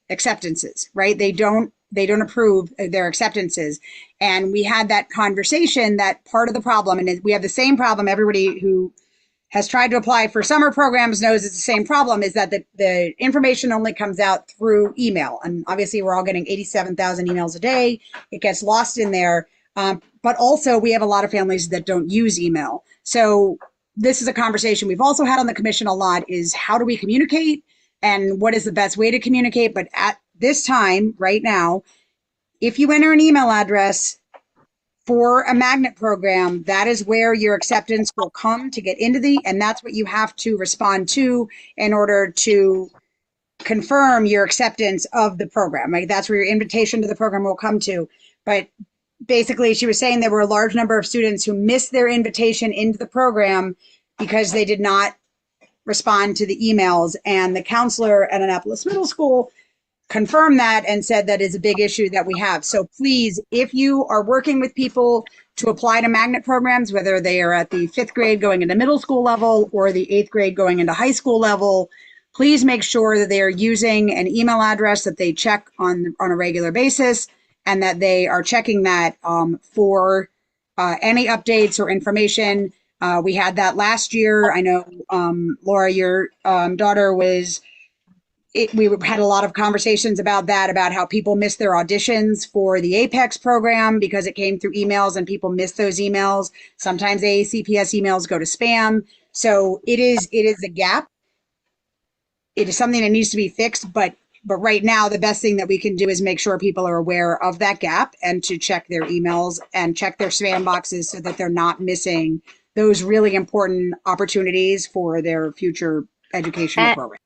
acceptances, right? They don't approve their acceptances. And we had that conversation that part of the problem, and we have the same problem, everybody who has tried to apply for summer programs knows it's the same problem, is that the information only comes out through email. And obviously we're all getting 87,000 emails a day. It gets lost in there. But also we have a lot of families that don't use email. So this is a conversation we've also had on the commission a lot, is how do we communicate and what is the best way to communicate? But at this time, right now, if you enter an email address for a magnet program, that is where your acceptance will come to get into and that's what you have to respond to in order to confirm your acceptance of the program. Right? That's where your invitation to the program will come to. But basically, she was saying there were a large number of students who missed their invitation into the program because they did not respond to the emails. And the counselor at Annapolis Middle School confirmed that and said that is a big issue that we have. So please, if you are working with people to apply to magnet programs, whether they are at the 5th grade going into middle school level or the 8th grade going into high school level, please make sure that they are using an email address that they check on a regular basis, and that they are checking that for any updates or information. We had that last year. I know, Laura, your daughter was, we had a lot of conversations about that, about how people missed their auditions for the Apex program because it came through emails and people missed those emails. Sometimes AACPS emails go to spam. So it is a gap. It is something that needs to be fixed, but right now, the best thing that we can do is make sure people are aware of that gap and to check their emails and check their spam boxes so that they're not missing those really important opportunities for their future educational program.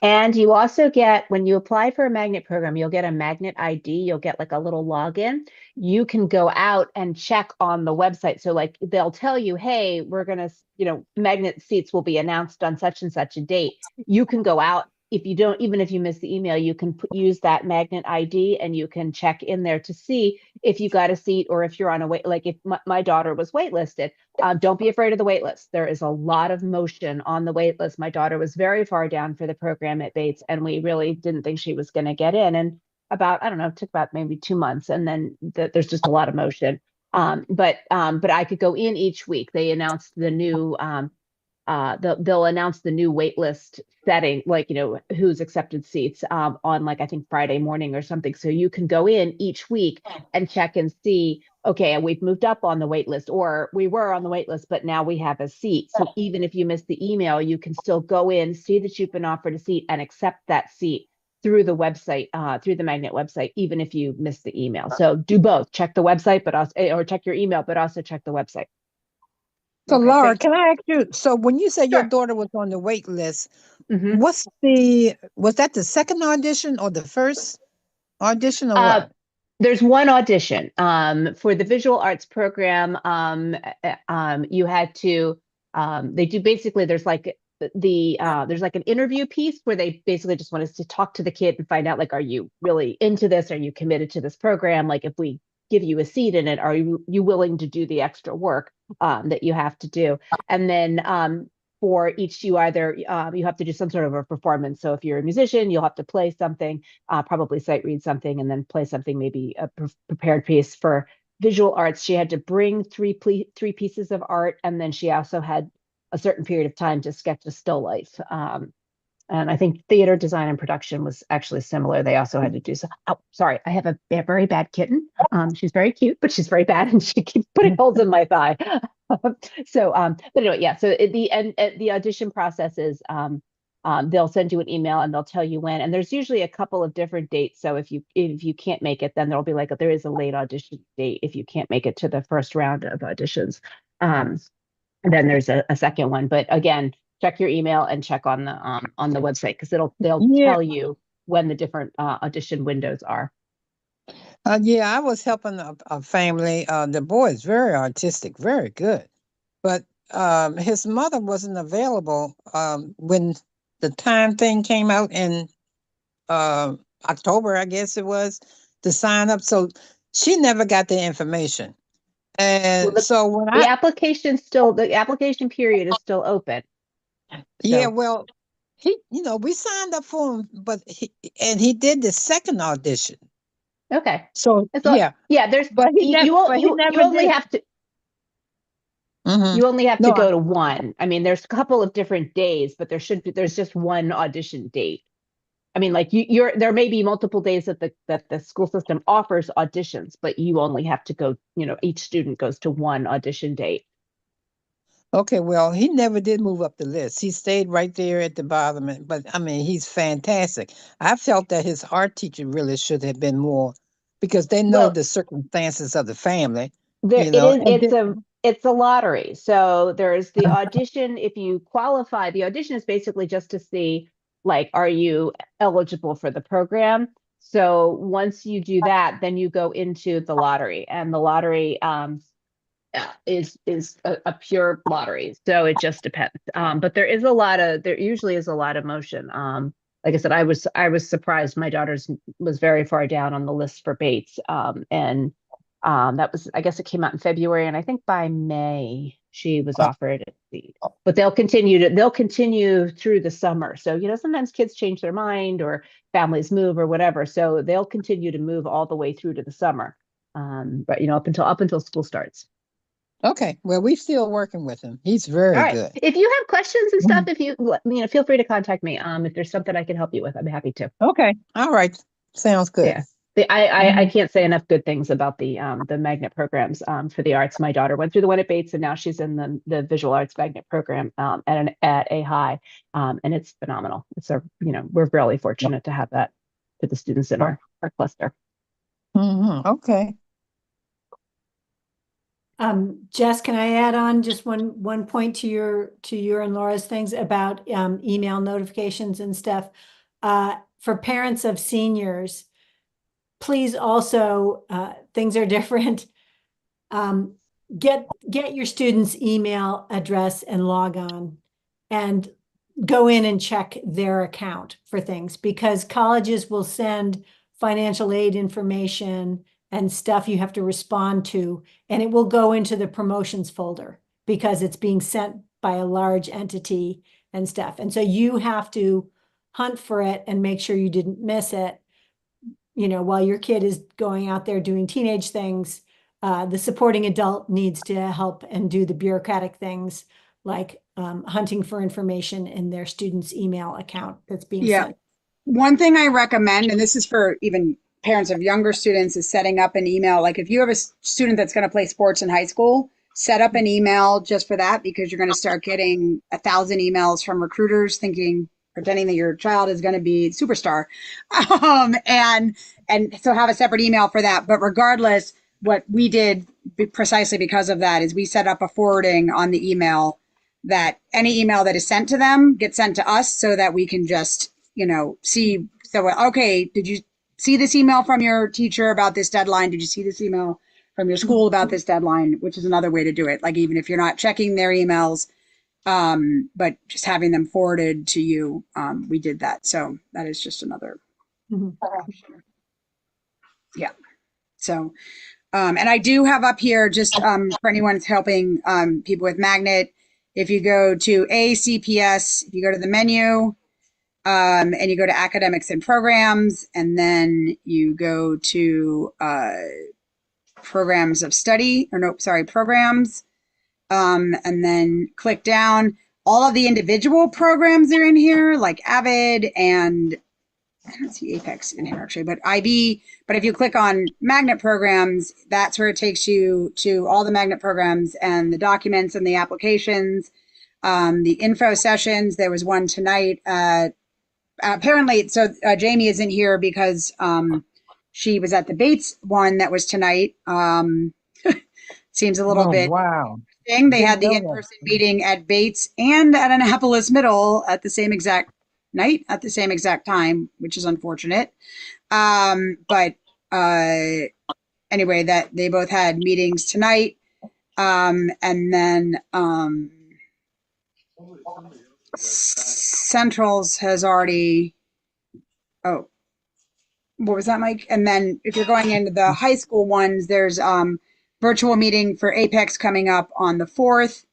And you also get, when you apply for a magnet program, you'll get a magnet ID. You'll get like a little login. You can go out and check on the website. So like they'll tell you, hey, we're going to, magnet seats will be announced on such and such a date. You can go out. If you don't, even if you miss the email, you can use that magnet ID and you can check in there to see if you got a seat or if you're on a wait. Like if my daughter was waitlisted, don't be afraid of the wait list. There is a lot of motion on the wait list. My daughter was very far down for the program at Bates, and we really didn't think she was going to get in. And about, I don't know, it took about maybe 2 months, and then there's just a lot of motion. But I could go in each week. They announced the new. They'll announce the new waitlist setting, like, who's accepted seats on like, I think Friday morning or something. So you can go in each week and check and see, okay, we've moved up on the waitlist, or we were on the waitlist, but now we have a seat. So even if you missed the email, you can still go in, see that you've been offered a seat and accept that seat through the website, through the magnet website, even if you missed the email. So do both, check the website, but also, or check your email, but also check the website. So Okay, Laura, can I ask you, so when you said your Sure. daughter was on the wait list, Mhm. was that the second audition or the first audition or what? There's one audition for the visual arts program. You had to, they do basically, there's like there's like an interview piece where they basically just want us to talk to the kid and find out, like, are you really into this? Are you committed to this program? Like, if we give you a seat in it, are you willing to do the extra work that you have to do? And then for each, you either you have to do some sort of a performance. So if you're a musician, you'll have to play something, probably sight read something, and then play something, maybe a prepared piece. For visual arts, she had to bring three pieces of art, and then she also had a certain period of time to sketch a still life. And I think theater design and production was actually similar. They also had to do so. Oh, sorry, I have a very bad kitten. She's very cute, but she's very bad, and she keeps putting holes in my thigh. So, but anyway, yeah. So the audition process is they'll send you an email and they'll tell you when. And there's usually a couple of different dates. So if you can't make it, then there'll be like there is a late audition date if you can't make it to the first round of auditions. And then there's a second one. But again, check your email and check on the website because they'll tell you when the different audition windows are. Yeah, I was helping a family. The boy is very artistic, very good, but his mother wasn't available when the time thing came out in October, I guess it was, to sign up. So she never got the information. And Well, so when the application period is still open. yeah, So- well, we signed up for him, but he did the second audition. Okay. So Yeah, there's but he you never only did. have to Mhm. you only have No, to go to one. I mean, there's a couple of different days, but there's just one audition date. I mean, like there may be multiple days that the school system offers auditions, but you only have to go, each student goes to one audition date. Okay, well, he never did move up the list. He stayed right there at the bottom. But I mean, he's fantastic. I felt that his art teacher really should have been more, because they know Well, the circumstances of the family. It's a lottery. So there's the audition. If you qualify, the audition is basically just to see, like, are you eligible for the program? So once you do that, then you go into the lottery, and the lottery is a pure lottery. So it just depends. But there usually is a lot of motion. Like I said, I was surprised. My daughter's was very far down on the list for Bates. And that was, I guess it came out in February, and I think by May she was offered a seat. But they'll continue through the summer. So, sometimes kids change their mind or families move or whatever. So they'll continue to move all the way through to the summer. But up until school starts. Okay, well, we're still working with him. He's very All right. good. If you have questions and stuff, if you feel free to contact me. If there's something I can help you with, I'd be happy to. Okay, all right, sounds good. Yeah. I can't say enough good things about the magnet programs for the arts. My daughter went through the one at Bates, and now she's in the visual arts magnet program at A High, and it's phenomenal. We're really fortunate to have that for the students in our cluster. Okay. Jess, can I add on just one point to your and Laura's things about email notifications and stuff? For parents of seniors, please also, things are different. Get your students' email address and log on, and go in and check their account for things, because colleges will send financial aid information and stuff you have to respond to, and it will go into the promotions folder because it's being sent by a large entity and stuff. And so you have to hunt for it and make sure you didn't miss it. While your kid is going out there doing teenage things, the supporting adult needs to help and do the bureaucratic things like hunting for information in their student's email account that's being sent. One thing I recommend, and this is for even parents of younger students, is setting up an email. Like if you have a student that's going to play sports in high school, set up an email just for that, because you're going to start getting 1,000 emails from recruiters pretending that your child is going to be superstar. And so have a separate email for that. But regardless, what we did precisely because of that is we set up a forwarding on the email, that any email that is sent to them gets sent to us, so that we can just, see. So, okay, did you see this email from your teacher about this deadline? Did you see this email from your school about this deadline? Which is another way to do it. Like, even if you're not checking their emails, but just having them forwarded to you, we did that. So that is just another option. Yeah. So, and I do have up here, just for anyone who's helping people with Magnet, if you go to ACPS, if you go to the menu, and you go to academics and programs, and then you go to programs, and then click down. All of the individual programs are in here, like Avid, and I don't see Apex in here actually, but IB. But if you click on Magnet programs, that's where it takes you to all the Magnet programs and the documents and the applications. The info sessions, there was one tonight. Apparently, so Jamie isn't here because she was at the Bates one that was tonight. Seems a little Oh, bit wow. thing. They Didn't had the know that. in-person meeting at Bates and at Annapolis Middle at the same exact night, at the same exact time, which is unfortunate. But anyway, that they both had meetings tonight. And then Centrals has already, oh, what was that, Mike? And then if you're going into the high school ones, there's virtual meeting for Apex coming up on the 4th.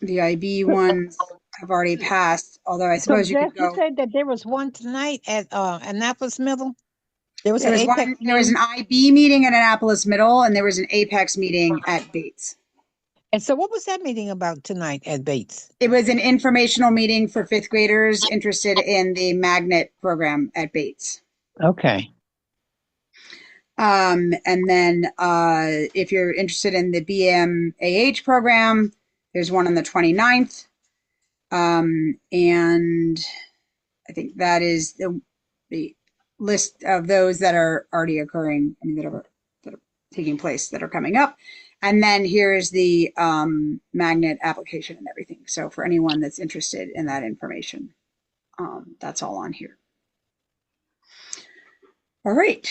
The IB ones have already passed, although I So suppose you Jeff, could you go. said that there was one tonight at Annapolis Middle? There was There an was Apex one. There was an meeting? IB meeting at Annapolis Middle, and there was an Apex meeting at Bates. And so what was that meeting about tonight at Bates? It was an informational meeting for fifth graders interested in the magnet program at Bates. Okay. And then if you're interested in the BMAH program, there's one on the 29th. And I think that is the list of those that are already occurring, I mean, that are taking place, that are coming up. And then here's the magnet application and everything. So for anyone that's interested in that information, that's all on here. All right.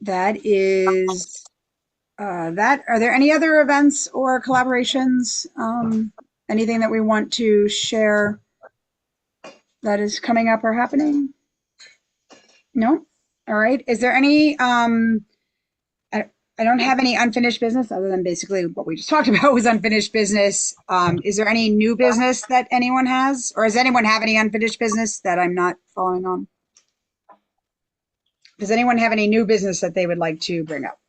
That is that. Are there any other events or collaborations? Anything that we want to share that is coming up or happening? No? All right. Is there any, I don't have any unfinished business other than basically what we just talked about was unfinished business. Is there any new business that anyone has, or does anyone have any unfinished business that I'm not following on? Does anyone have any new business that they would like to bring up?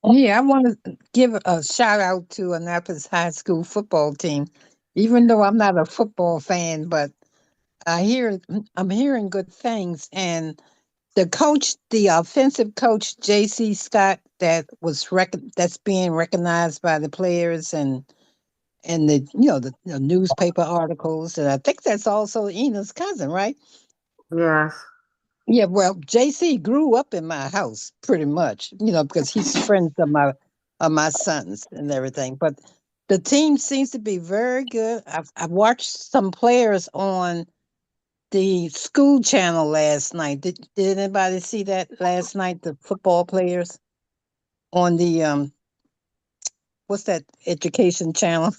Yeah, I want to give a shout out to Annapolis High School football team, even though I'm not a football fan, but I'm hearing good things. And the coach, the offensive coach, J.C. Scott, that's being recognized by the players and the the newspaper articles, and I think that's also Ina's cousin, right? Yes. Yeah, well, JC grew up in my house pretty much, because he's friends of my sons and everything. But the team seems to be very good. I've watched some players on the school channel last night. Did anybody see that last night? The football players on the what's that education channel?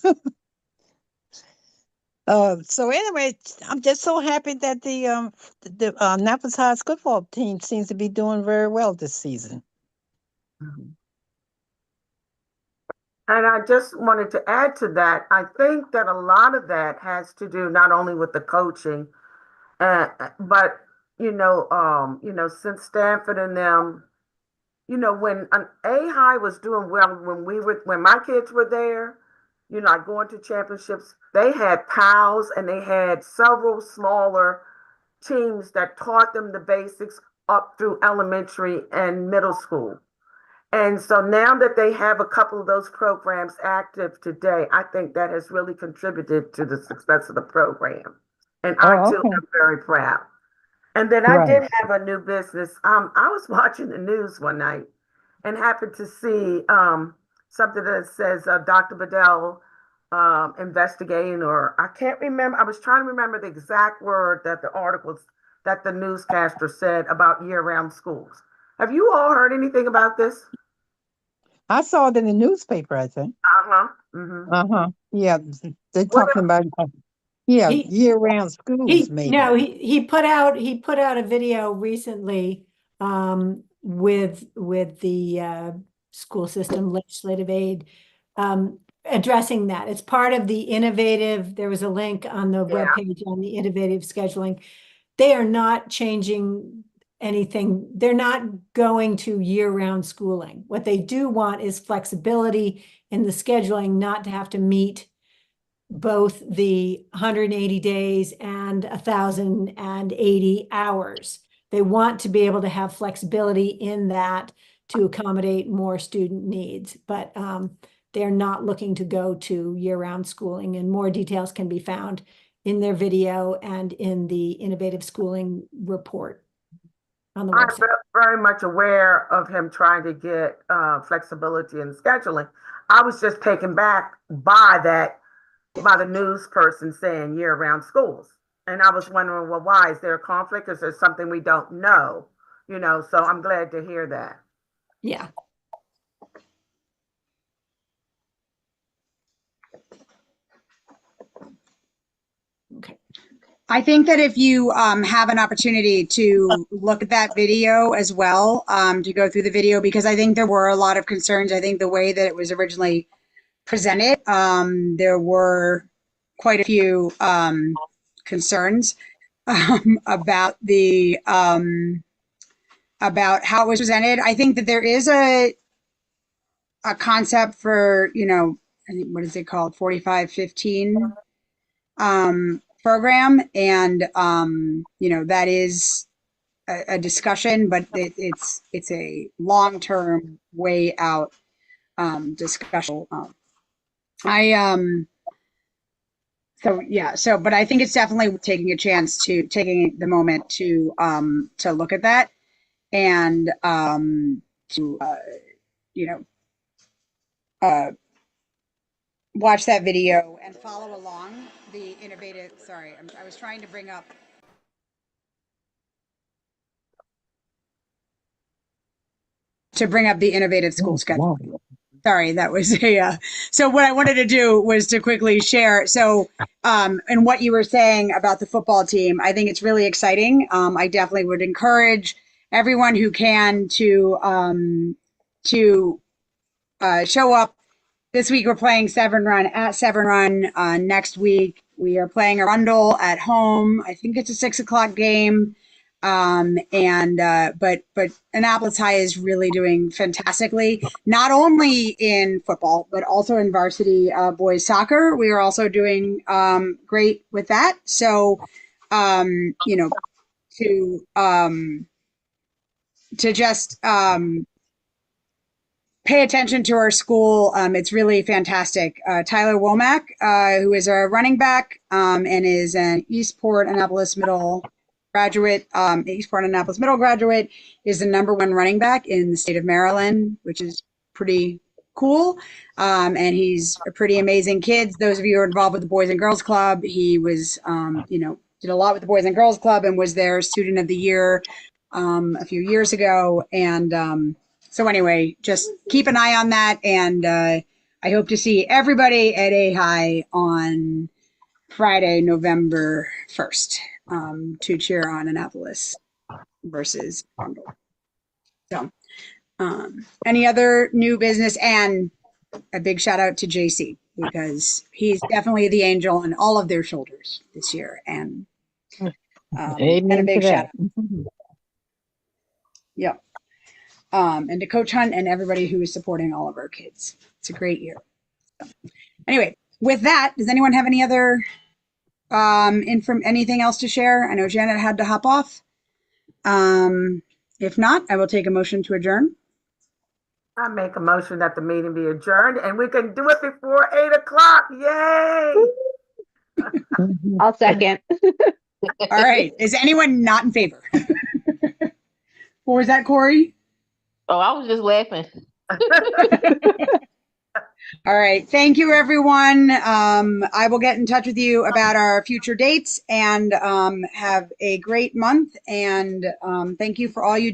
So anyway, I'm just so happy that the Annapolis High football team seems to be doing very well this season. And I just wanted to add to that. I think that a lot of that has to do not only with the coaching, but since Stanford and them, when an A High was doing well, when my kids were there, like going to championships, they had pals and they had several smaller teams that taught them the basics up through elementary and middle school. And so now that they have a couple of those programs active today, I think that has really contributed to the success of the program. And I too am very proud. And then I did have a new business. I was watching the news one night and happened to see something that says Dr. Bedell investigating, or I can't remember. I was trying to remember the exact word that the newscaster said about year-round schools. Have you all heard anything about this? I saw it in the newspaper, I think. Yeah, they're talking about year-round schools. Maybe he put out a video recently with the school system legislative aid addressing that. It's part of the innovative. There was a link on the webpage on the innovative scheduling. They are not changing anything. They're not going to year-round schooling. What they do want is flexibility in the scheduling, not to have to meet both the 180 days and 1,080 hours. They want to be able to have flexibility in that to accommodate more student needs, but they're not looking to go to year-round schooling, and more details can be found in their video and in the Innovative Schooling report on the I'm website. very much aware of him trying to get flexibility in scheduling. I was just taken back by the news person saying year-round schools. And I was wondering, well, why? Is there a conflict? Is there something we don't know? You know, so I'm glad to hear that. Yeah. Okay. I think that if you have an opportunity to look at that video as well, to go through the video, because I think there were a lot of concerns. I think the way that it was originally presented, there were quite a few concerns about the about how it was presented. I think that there is a concept for, you know, I think, what is it called, 4515 program, and you know, that is a discussion, but it's a long-term way out discussion. But I think it's definitely taking the moment to look at that, and to you know, watch that video and follow along the innovative. Sorry, I was trying to bring up. The innovative school schedule. Sorry, that was a. So what I wanted to do was to quickly share. So, and what you were saying about the football team, I think it's really exciting. I definitely would encourage everyone who can to show up. This week we're playing Severn Run at Severn Run. Next week we are playing Arundel at home. I think it's a 6 o'clock game. But Annapolis High is really doing fantastically, not only in football, but also in varsity boys soccer. We are also doing great with that. So, you know, to just pay attention to our school. It's really fantastic. Tyler Womack, who is a running back and is an Eastport Annapolis Middle graduate, Annapolis Middle graduate, is the #1 running back in the state of Maryland, which is pretty cool. And he's a pretty amazing kid. Those of you who are involved with the Boys and Girls Club, he was, you know, did a lot with the Boys and Girls Club and was their Student of the Year a few years ago. And so anyway, just keep an eye on that. And I hope to see everybody at A High on Friday, November 1st. To cheer on Annapolis versus Arundel. So, any other new business? And a big shout out to JC, because he's definitely the angel on all of their shoulders this year. And a big shout out. Yeah. And to Coach Hunt and everybody who is supporting all of our kids. It's a great year. So, anyway, with that, does anyone have any other anything else to share? I know Janet had to hop off. If not, I will take a motion to adjourn. I make a motion that the meeting be adjourned, and we can do it before 8 o'clock. Yay! I'll second. All right. Is anyone not in favor? Or was that Corey? Oh, I was just laughing. All right. Thank you, everyone. I will get in touch with you about our future dates, and have a great month. And thank you for all you do.